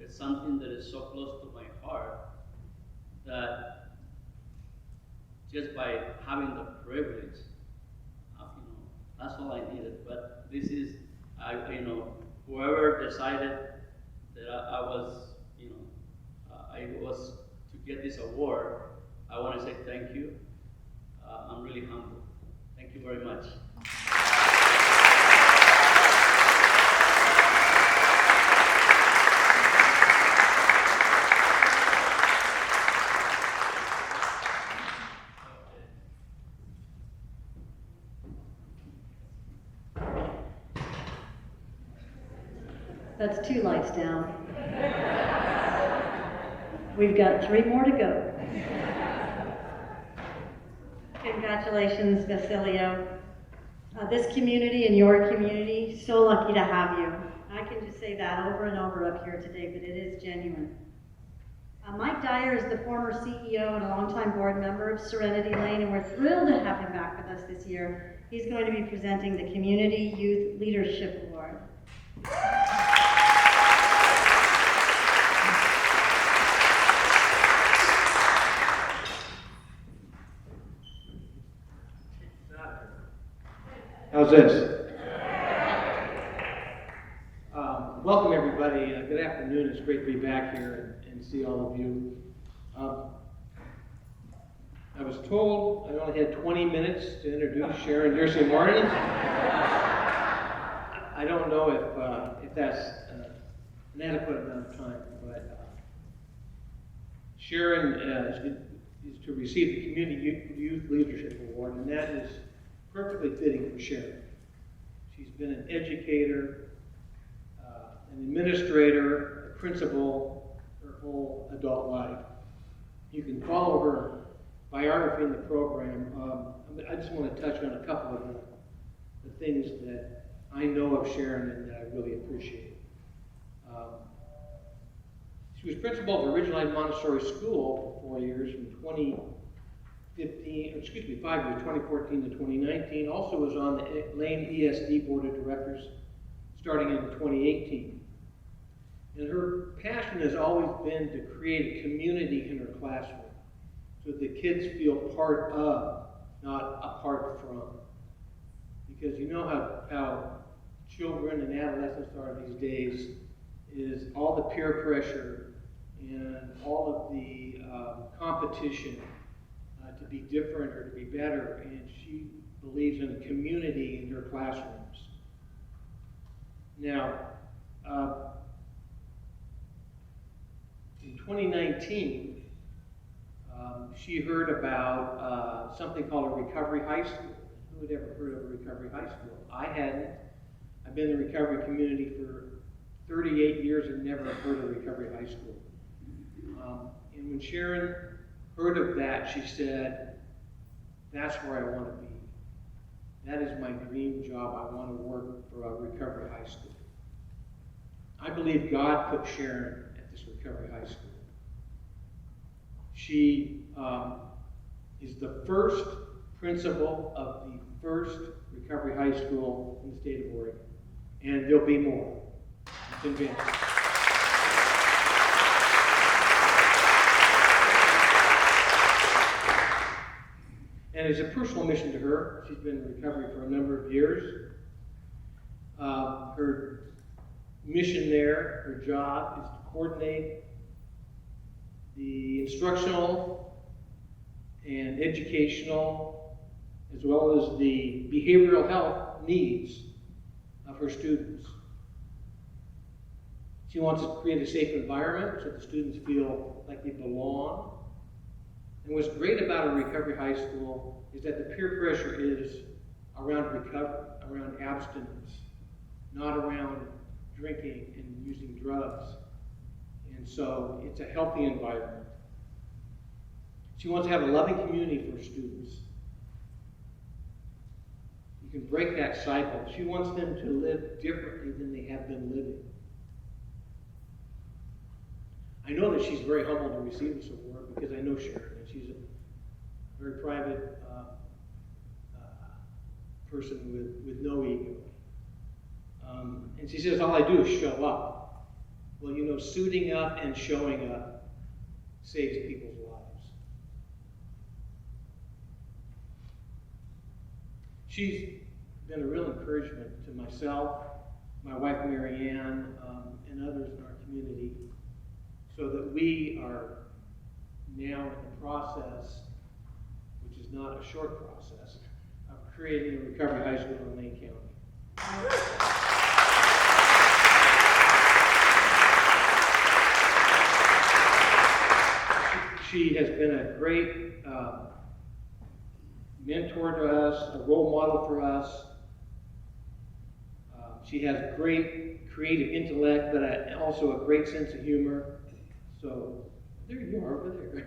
something that is so close to my heart that just by having the privilege, that's all I needed. But this is, whoever decided that I was to get this award, I want to say thank you. I'm really humble. Thank you very much. That's 2 lights down. We've got 3 more to go. Congratulations, Basilio. This community and your community, so lucky to have you. I can just say that over and over up here today, but it is genuine. Mike Dyer is the former CEO and a longtime board member of Serenity Lane, and we're thrilled to have him back with us this year. He's going to be presenting the Community Youth Leadership Award. How's this? Welcome everybody. Good afternoon. It's great to be back here and see all of you. I was told I only had 20 minutes to introduce Sharon Dircy Martin. I don't know if that's an adequate amount of time, but Sharon is to receive the Community Youth Leadership Award, and that is perfectly fitting for Sharon. She's been an educator, an administrator, a principal her whole adult life. You can follow her biography in the program. I just want to touch on a couple of the things that I know of Sharon and that I really appreciate. She was principal of Original Montessori School for 4 years, from 2014 to 2019. Also was on the Lane ESD Board of Directors starting in 2018. And her passion has always been to create a community in her classroom so the kids feel part of, not apart from. Because you know how children and adolescents are these days, is all the peer pressure and all of the competition to be different or to be better, and she believes in a community in her classrooms. Now, in 2019, she heard about something called a recovery high school. Who had ever heard of a recovery high school? I hadn't. I've been in the recovery community for 38 years and never heard of recovery high school. And when Sharon heard of that, she said, that's where I want to be. That is my dream job. I want to work for a recovery high school. I believe God put Sharon at this recovery high school. She is the first principal of the first recovery high school in the state of Oregon. And there'll be more. I'm convinced. And it's a personal mission to her. She's been in recovery for a number of years. Her mission there, her job, is to coordinate the instructional and educational, as well as the behavioral health needs of her students. She wants to create a safe environment so the students feel like they belong. And what's great about a recovery high school is that the peer pressure is around recovery, around abstinence, not around drinking and using drugs. And so it's a healthy environment. She wants to have a loving community for her students. You can break that cycle. She wants them to live differently than they have been living. I know that she's very humbled to receive this award because I know Sharon, and she's a very private person with no ego. And she says, all I do is show up. Well, you know, suiting up and showing up saves people's lives. She's been a real encouragement to myself, my wife Mary Ann, and others in our community, so that we are now in the process, which is not a short process, of creating a recovery high school in Lane County. She has been a great mentor to us, a role model for us. She has great creative intellect, but also a great sense of humor. So there you are over there.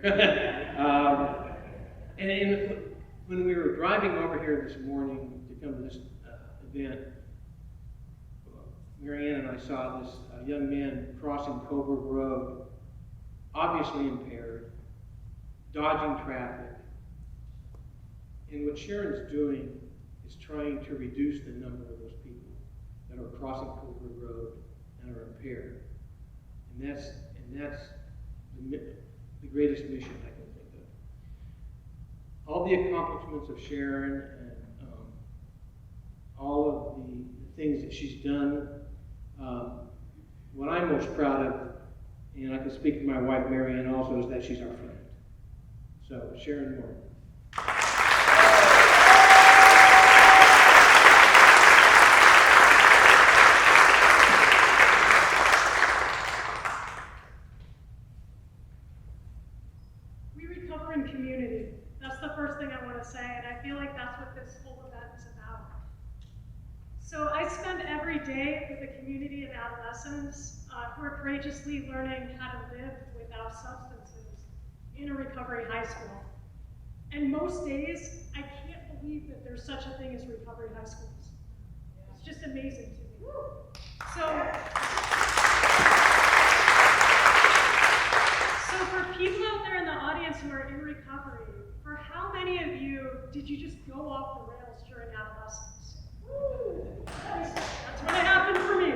And when we were driving over here this morning to come to this event, Mary Ann and I saw this young man crossing Coburg Road, obviously impaired, dodging traffic. And what Sharon's doing is trying to reduce the number of those people that are crossing Coburg Road and are impaired. And that's the greatest mission I can think of. All the accomplishments of Sharon and all of the things that she's done, what I'm most proud of, and I can speak to my wife Mary Ann also, is that she's our friend. So, Sharon Moore. We recover in community. That's the first thing I want to say, and I feel like that's what this whole event is about. So I spend every day with a community of adolescents who are courageously learning how to live without substances in a recovery high school. And most days, I can't believe that there's such a thing as recovery high schools. It's just amazing to me. So for people out there in the audience who are in recovery, for how many of you did you just go off the rails during adolescence? That's what happened for me.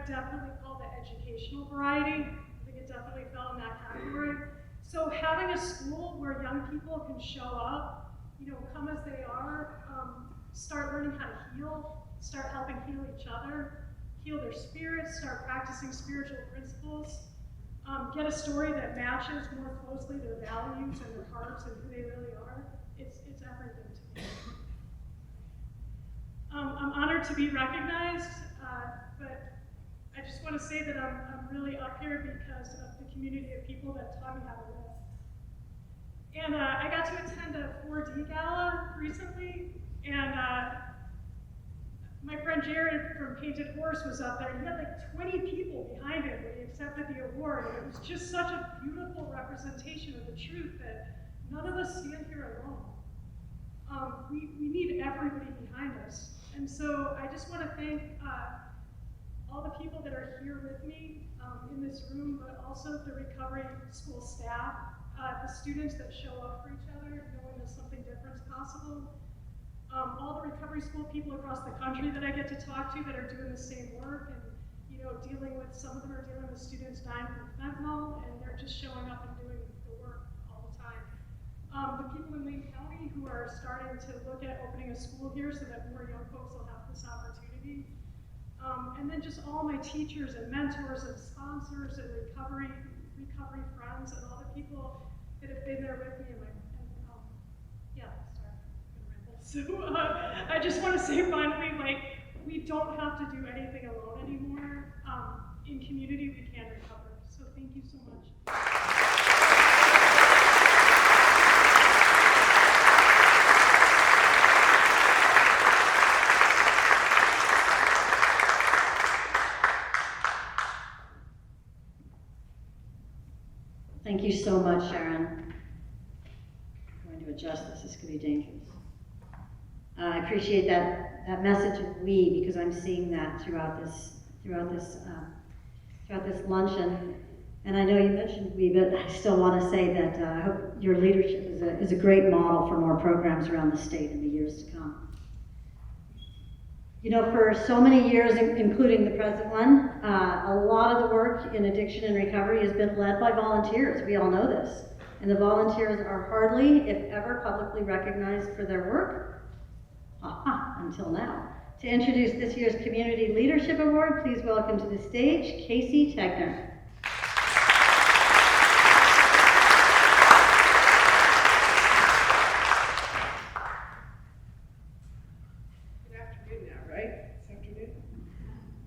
would definitely call the educational variety. I think it definitely fell in that category. So having a school where young people can show up, come as they are, start learning how to heal, start helping heal each other, heal their spirits, start practicing spiritual principles, get a story that matches more closely their values and their hearts and who they really are. It's everything to me. I'm honored to be recognized, but I just want to say that I'm really up here because of the community of people that taught me how to live. And I got to attend a 4D gala recently, and my friend Jared from Painted Horse was up there. He had like 20 people behind him when he accepted the award, and it was just such a beautiful representation of the truth that none of us stand here alone. We need everybody behind us. And so I just want to thank all the people that are here with me in this room, but also the recovery school staff, the students that show up for each other, knowing that something different is possible, all the recovery school people across the country that I get to talk to that are doing the same work, and dealing with, some of them are dealing with students dying from fentanyl, and they're just showing up and doing the work all the time. The people in Wayne County who are starting to look at opening a school here so that more young folks will have this opportunity. And then just all my teachers and mentors and sponsors and recovery friends and all the people that have been there with me. So I just want to say finally, we don't have to do anything alone anymore. In community, we can recover. So thank you so much. Thank you so much, Sharon. I'm going to adjust this. This could be dangerous. I appreciate that message of we, because I'm seeing that throughout this luncheon. And I know you mentioned we, but I still want to say that I hope your leadership is a great model for more programs around the state in the years to come. For so many years, including the present one, a lot of the work in addiction and recovery has been led by volunteers. We all know this. And the volunteers are hardly, if ever, publicly recognized for their work. Until now. To introduce this year's Community Leadership Award, please welcome to the stage Casey Tegner. Good afternoon now, right? This afternoon?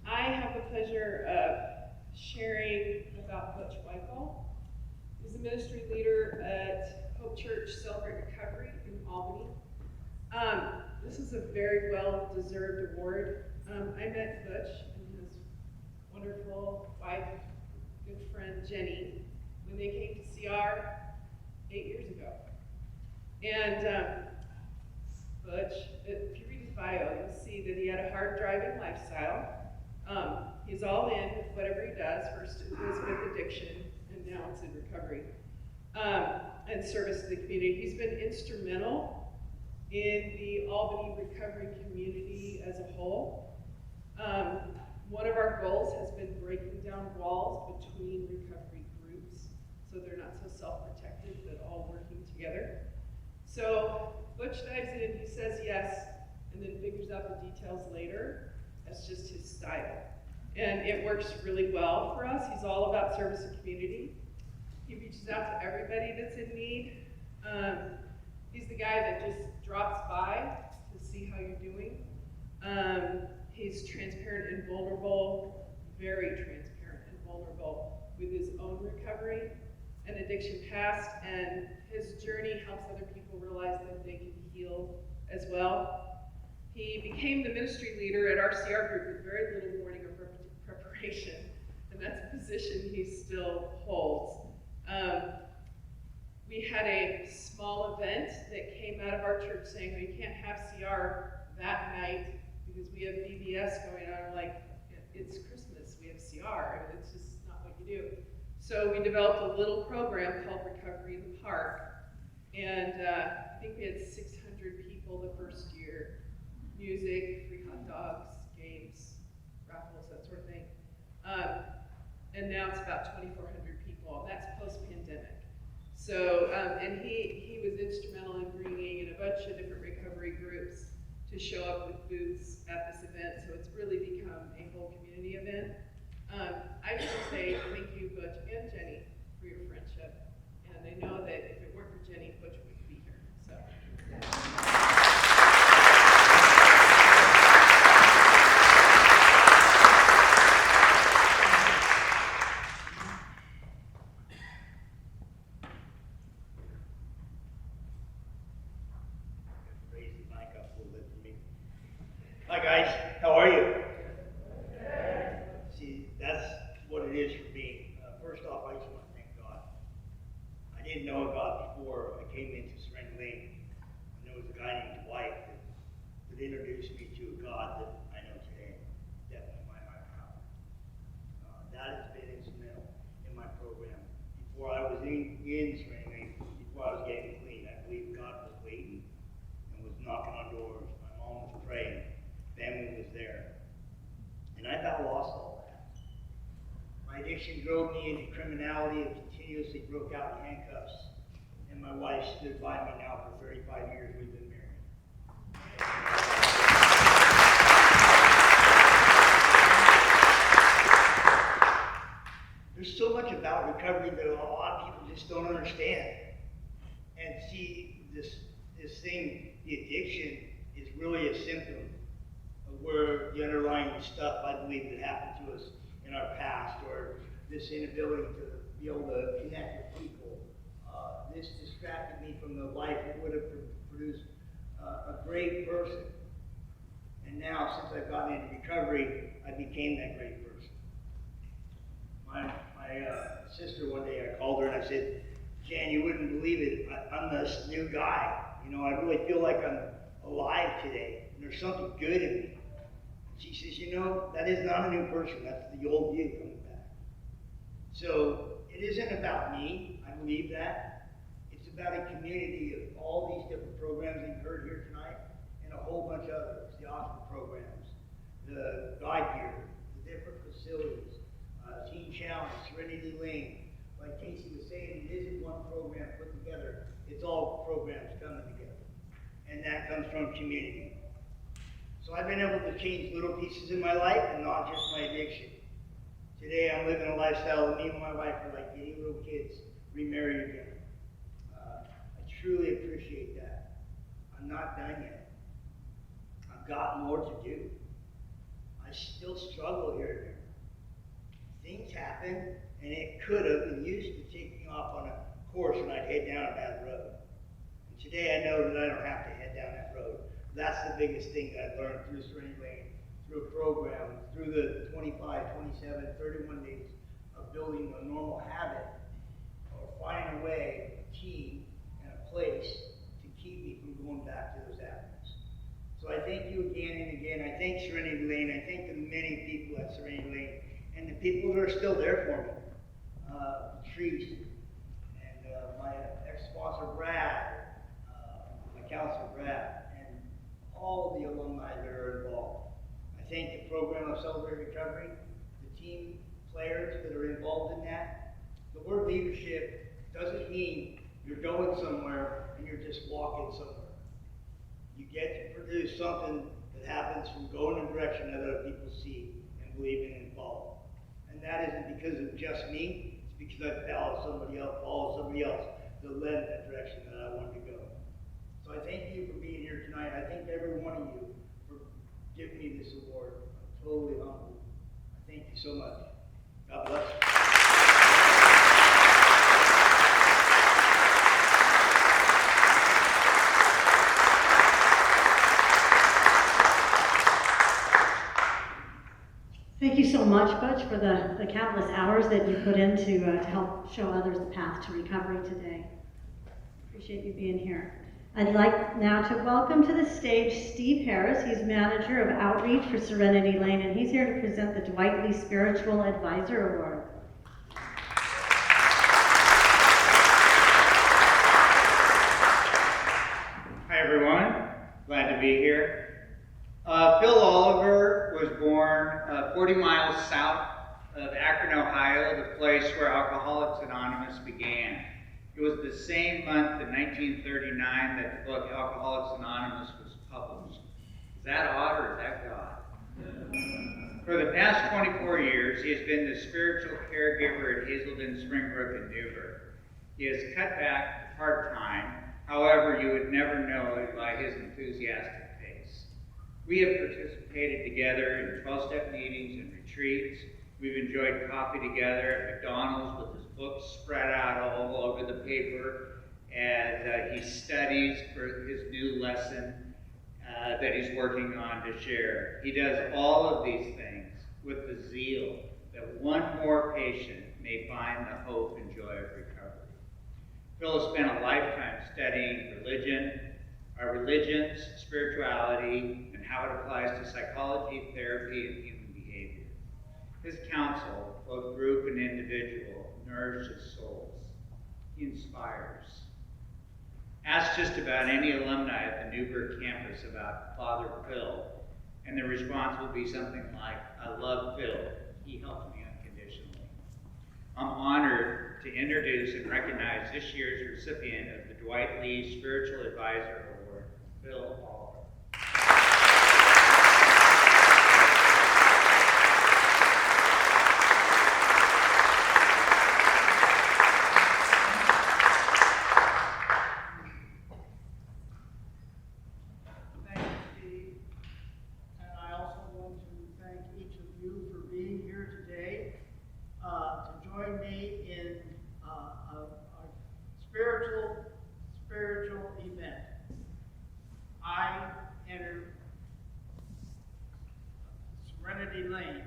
I have the pleasure of sharing about Butch Weichel. He's a ministry leader at Hope Church Celebrate Recovery in Albany. This is a very well-deserved award. I met Butch and his wonderful wife, good friend Jenny, when they came to CR 8 years ago. And Butch, if you read his bio, you'll see that he had a hard driving lifestyle. He's all in with whatever he does. First it was with addiction, and now it's in recovery, and service to the community. He's been instrumental in the Albany recovery community as a whole. One of our goals has been breaking down walls between recovery groups so they're not so self-protected but all working together. So Butch dives in and he says yes and then figures out the details later. That's just his style. And it works really well for us. He's all about service and community. He reaches out to everybody that's in need. He's the guy that just drops by to see how you're doing. He's transparent and vulnerable, very transparent and vulnerable with his own recovery and addiction past, and his journey helps other people realize that they can heal as well. He became the ministry leader at our CR group with very little warning or preparation, and that's a position he still holds. We had a small event that came out of our church saying, well, you can't have CR that night because we have VBS going on. We're like, it's Christmas, we have CR. I mean, it's just not what you do. So we developed a little program called Recovery in the Park. And I think we had 600 people the first year. Music, free hot dogs, games, raffles, that sort of thing. and now it's about 2,400 people, and that's post-pandemic. So, and he was instrumental in bringing in a bunch of different recovery groups to show up with booths at this event, so it's really become a whole community event. I just want to say thank you, Butch and Jenny, for your friendship, and I know that if it weren't for Jenny, Butch wouldn't be here, so. Raise the mic up a little bit for me. Hi guys, how are you? See, that's what it is for me. First off, I just want to thank God. I didn't know God before I came into Serenity Lane. And there was a guy named Dwight that introduced me to a God that I know today. Definitely my higher power. That has been instrumental in my program. Before I was in Serenity Lane, before I was getting clean, I believe God was waiting and was knocking on doors. My mom was praying. Family was there. And I got lost all that. My addiction drove me into criminality and continuously broke out in handcuffs. And my wife stood by me now for 35 years. We've been married. There's so much about recovery that a lot of people just don't understand. And see, this thing, the addiction, is really a symptom of where the underlying stuff, I believe, that happened to us in our past, or this inability to be able to connect with people. This distracted me from the life that would have produced a great person. And now, since I've gotten into recovery, I became that great person. My sister, one day I called her and I said, Jan, you wouldn't believe it, I'm this new guy. You know, I really feel like I'm alive today, and there's something good in me. She says, you know, that is not a new person, that's the old you coming back. So, it isn't about me, I believe that. It's about a community of all these different programs that you heard here tonight, and a whole bunch of others, the OSCA programs, the guide gear, the different facilities, Teen Challenge, Serenity Lane. Like Casey was saying, it isn't one program put together, it's all programs coming together. And that comes from community. So I've been able to change little pieces in my life and not just my addiction. Today I'm living a lifestyle that me and my wife are like getting little kids remarried again. I truly appreciate that. I'm not done yet. I've got more to do. I still struggle here and there. Things happen, and it could have and used to take me off on a course and I'd head down a bad road. And today I know that I don't have to head down that road. That's the biggest thing that I've learned through Serenity Lane, through a program, through the 25, 27, 31 days of building a normal habit, or finding a way, a team, and a place to keep me from going back to those avenues. So I thank you again and again. I thank Serenity Lane. I thank the many people at Serenity Lane and the people that are still there for me. Patrice, and my ex-sponsor Brad, my counselor Brad, and all the alumni that are involved. I thank the program of Celebrate Recovery, the team players that are involved in that. The word leadership doesn't mean you're going somewhere and you're just walking somewhere. You get to produce something that happens from going in a direction that other people see and believe in and follow. And that isn't because of just me, it's because I followed somebody else that led that direction that I wanted to go. So I thank you for being here tonight. I thank every one of you for giving me this award. I'm totally humbled. I thank you so much. God bless you. Thank you so much, Butch, for the countless hours that you put in to help show others the path to recovery today. Appreciate you being here. I'd like now to welcome to the stage Steve Harris. He's manager of outreach for Serenity Lane, and he's here to present the Dwight Lee Spiritual Advisor Award. Hi, everyone. Glad to be here. Phil Oliver was born 40 miles south of Akron, Ohio, the place where Alcoholics Anonymous began. It was the same month in 1939 that the book Alcoholics Anonymous was published. Is that odd or is that God? For the past 24 years, he has been the spiritual caregiver at Hazelden, Springbrook, and Newburgh. He has cut back part-time, however, you would never know it by his enthusiastic face. We have participated together in 12-step meetings and retreats. We've enjoyed coffee together at McDonald's with his books spread out all over the paper as he studies for his new lesson that he's working on to share. He does all of these things with the zeal that one more patient may find the hope and joy of recovery. Phil has spent a lifetime studying religion, our religions, spirituality, and how it applies to psychology, therapy, and human behavior. His counsel, both group and individual, nourishes souls. He inspires. Ask just about any alumni at the Newburgh campus about Father Phil, and the response will be something like, I love Phil. He helped me unconditionally. I'm honored to introduce and recognize this year's recipient of the Dwight Lee Spiritual Advisor Award, Phil Oliver. Thank you, Steve. And I also want to thank each of you for being here today to join me in a spiritual event. I entered Serenity Lane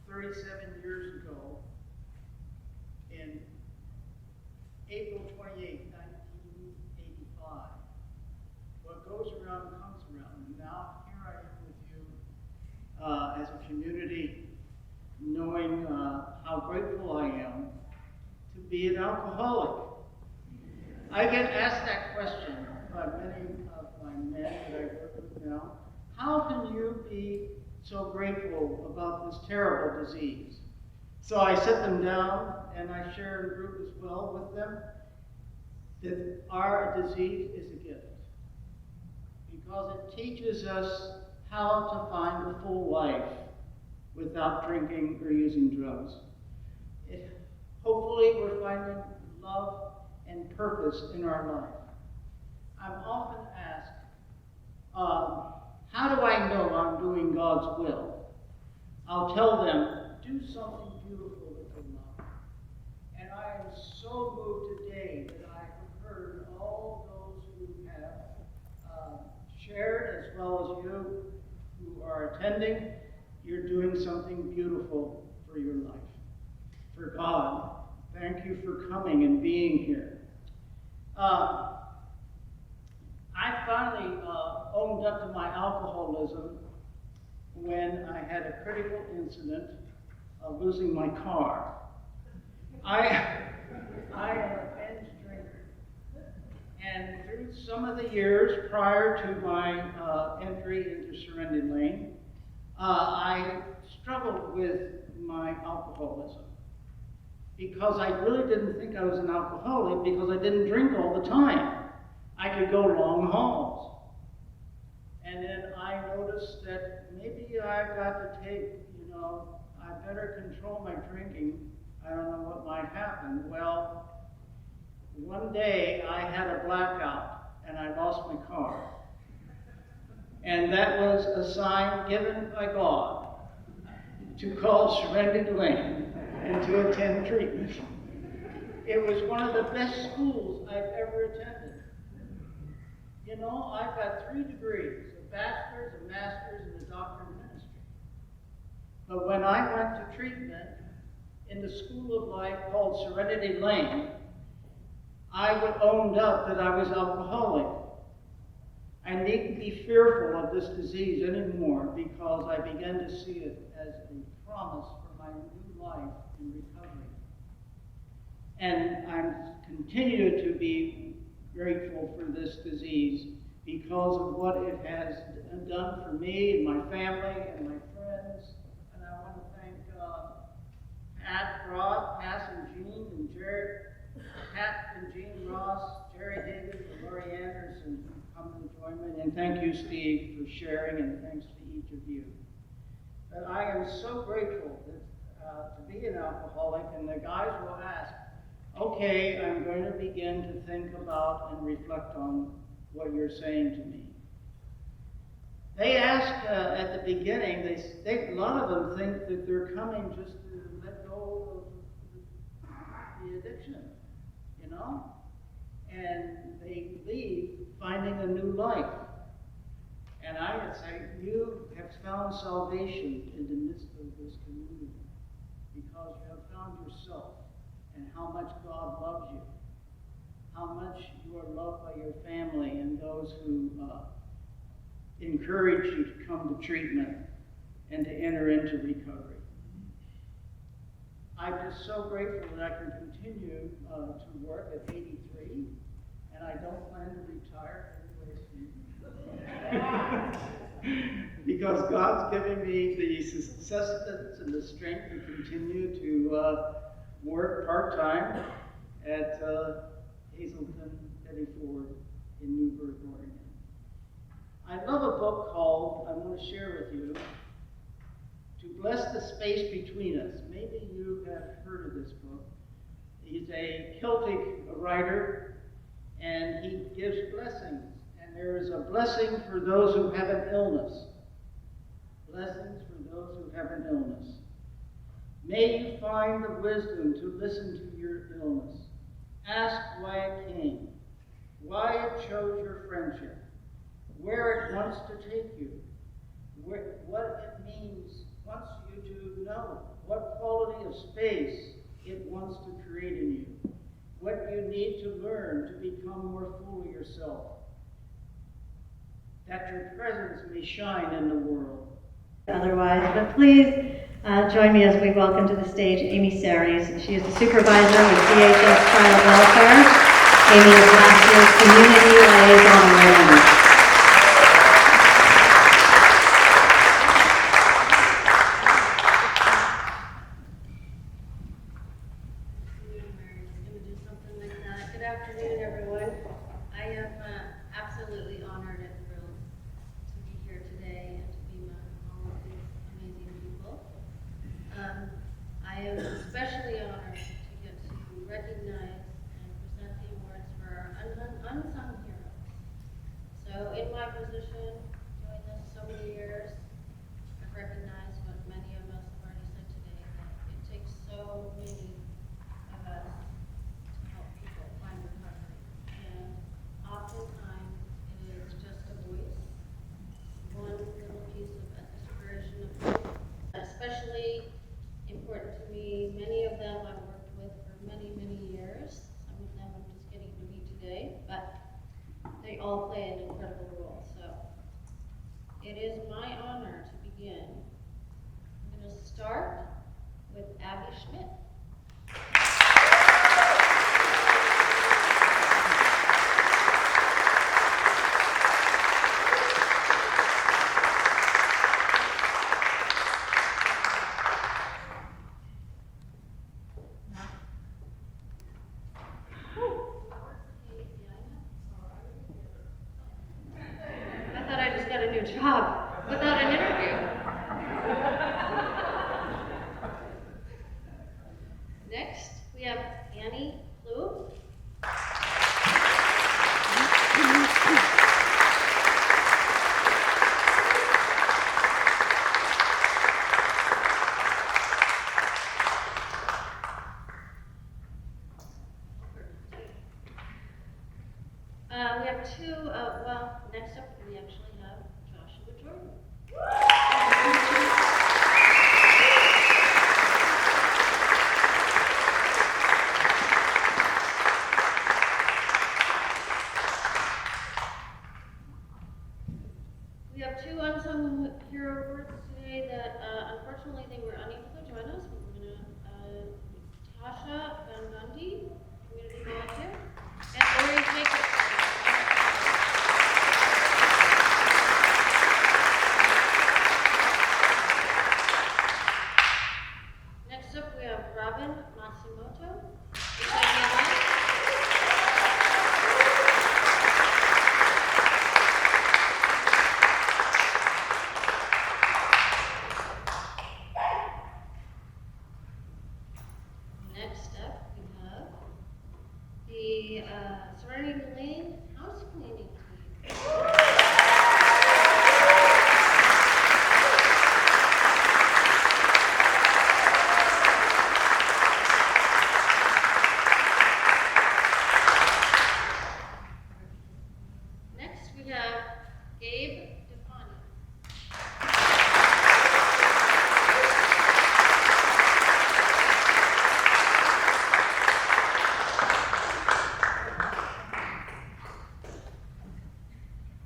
37 years ago in April 28, 1985. What goes around comes around. And now here I am with you as a community, knowing how grateful I am to be an alcoholic. I get asked that question by many of my men that I work with now. How can you be so grateful about this terrible disease? So I sit them down and I share in group as well with them that our disease is a gift, because it teaches us how to find a full life without drinking or using drugs. Hopefully we're finding love and purpose in our life. I'm often asked, how do I know I'm doing God's will? I'll tell them, do something beautiful that they love. And I am so moved today that I have heard all those who have shared, as well as you who are attending. You're doing something beautiful for your life. For God, thank you for coming and being here. I finally owned up to my alcoholism when I had a critical incident of losing my car. I am a binge drinker. And through some of the years prior to my entry into Serenity Lane, I struggled with my alcoholism, because I really didn't think I was an alcoholic because I didn't drink all the time. I could go long hauls. And then I noticed that maybe I've got to take, I better control my drinking. I don't know what might happen. Well, one day I had a blackout and I lost my car. And that was a sign given by God to call Serenity Lane and to attend treatment. It was one of the best schools I've ever attended. I've got 3 degrees, a bachelor's, a master's, and a doctorate of ministry. But when I went to treatment in the school of life called Serenity Lane, I owned up that I was alcoholic. I needn't be fearful of this disease anymore, because I began to see it as a promise for my new life in recovery. And I continue to be grateful for this disease because of what it has done for me and my family and my friends. And I want to thank God you, Steve, for sharing, and thanks to each of you. But I am so grateful to be an alcoholic, and the guys will ask, okay, I'm going to begin to think about and reflect on what you're saying to me. They ask at the beginning, a lot of them think that they're coming just to let go of the addiction, you know? And they leave finding a new life. And I would say, you have found salvation in the midst of this community because you have found yourself and how much God loves you, how much you are loved by your family and those who encourage you to come to treatment and to enter into recovery. I'm just so grateful that I can continue to work at 83, and I don't plan to retire anyways. Because God's given me the sustenance and the strength to continue to work part-time at Hazelton Betty Ford in Newburgh, Oregon. I love a book called, I want to share with you, To Bless the Space Between Us. Maybe you have heard of this book. He's a Celtic writer, and he gives blessings. And there is a blessing for those who have an illness. Blessings for those who have an illness. May you find the wisdom to listen to your illness. Ask why it came, why it chose your friendship, where it wants to take you, what it wants you to know, what quality of space it wants to create in you, what you need to learn to become more fully yourself, that your presence may shine in the world. Otherwise, but please join me as we welcome to the stage Amy Saris. She is the supervisor with DHS Child Welfare. Amy is last year's Community Liaison Award. Good afternoon, everyone. I am absolutely honored and thrilled to be here today and to be among all of these amazing people. I am especially honored to get to recognize and present the awards for our unsung heroes. So in my position, doing this so many years, I've recognized what many of us have already said today, that it takes so many of us to help people find recovery. And oftentimes it is just a voice, one little piece of inspiration of hope. Especially important to me, many of them I've worked with for many, many years. Some of them I'm just getting to meet today, but they all play an incredible role. So it is my honor to begin. I'm going to start with Abby Schmidt. I thought I just got a new job without an interview. Next, we have Annie Lou. We have two, next up we actually have Joshua Jordan. We have two unsung hero awards today that unfortunately they were unable to join us. We're going to Tasha Van Gundy, community volunteer, and Lori Jacobs. Next up, we have Robin Matsumoto. next up, we have the Serenity Lane house cleaning team. Next, we have Gabe Defani.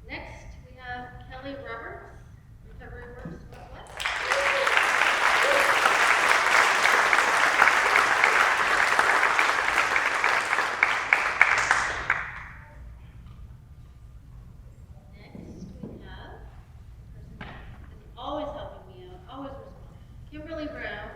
Next, we have Kelly Roberts, Recovery Works Northwest. Next, we have the person that is always helping me out, always responding, Kimberly Brown.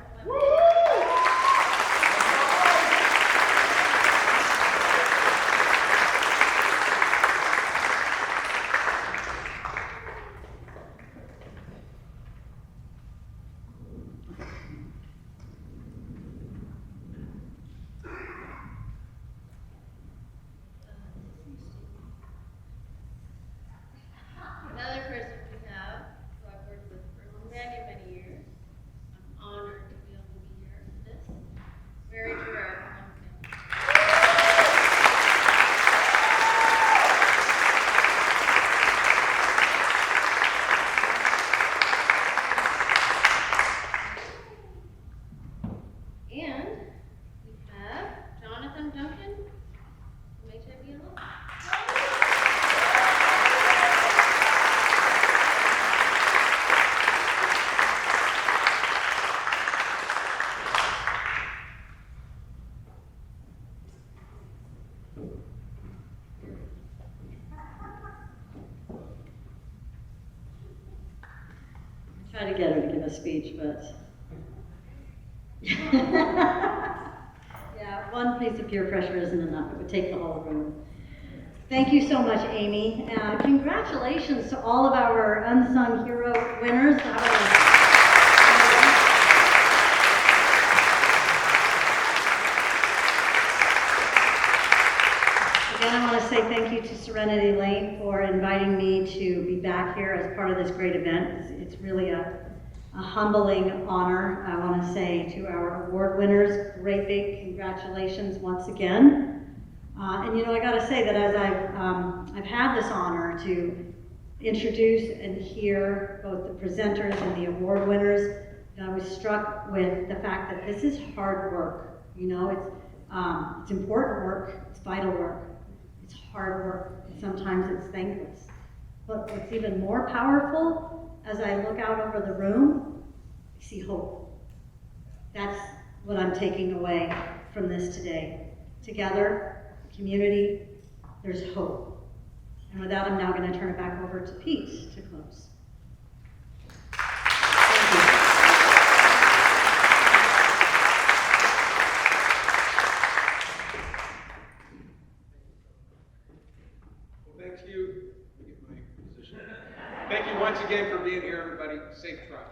Another person we have, who I've worked with for many, many years. I'm honored to be able to be here for this. Mary Gerard. And we have Jonathan Duncan from HIV Alone. Try to get her to give a speech, but. Yeah, one piece of peer pressure isn't enough. It would take the whole room. Thank you so much, Amy. Congratulations to all of our unsung hero winners. Again, I want to say thank you to Serenity Lane for inviting me to be back here as part of this great event. It's really a humbling honor. I want to say to our award winners, great big congratulations once again. And you know, I got to say that as I've had this honor to introduce and hear both the presenters and the award winners, I was struck with the fact that this is hard work. You know, it's important work, it's vital work. It's hard work, and sometimes it's thankless. But what's even more powerful, as I look out over the room, I see hope. That's what I'm taking away from this today. Together, community, there's hope. And with that, I'm now going to turn it back over to Pete to close. Thank you once again for being here, everybody. Safe travel.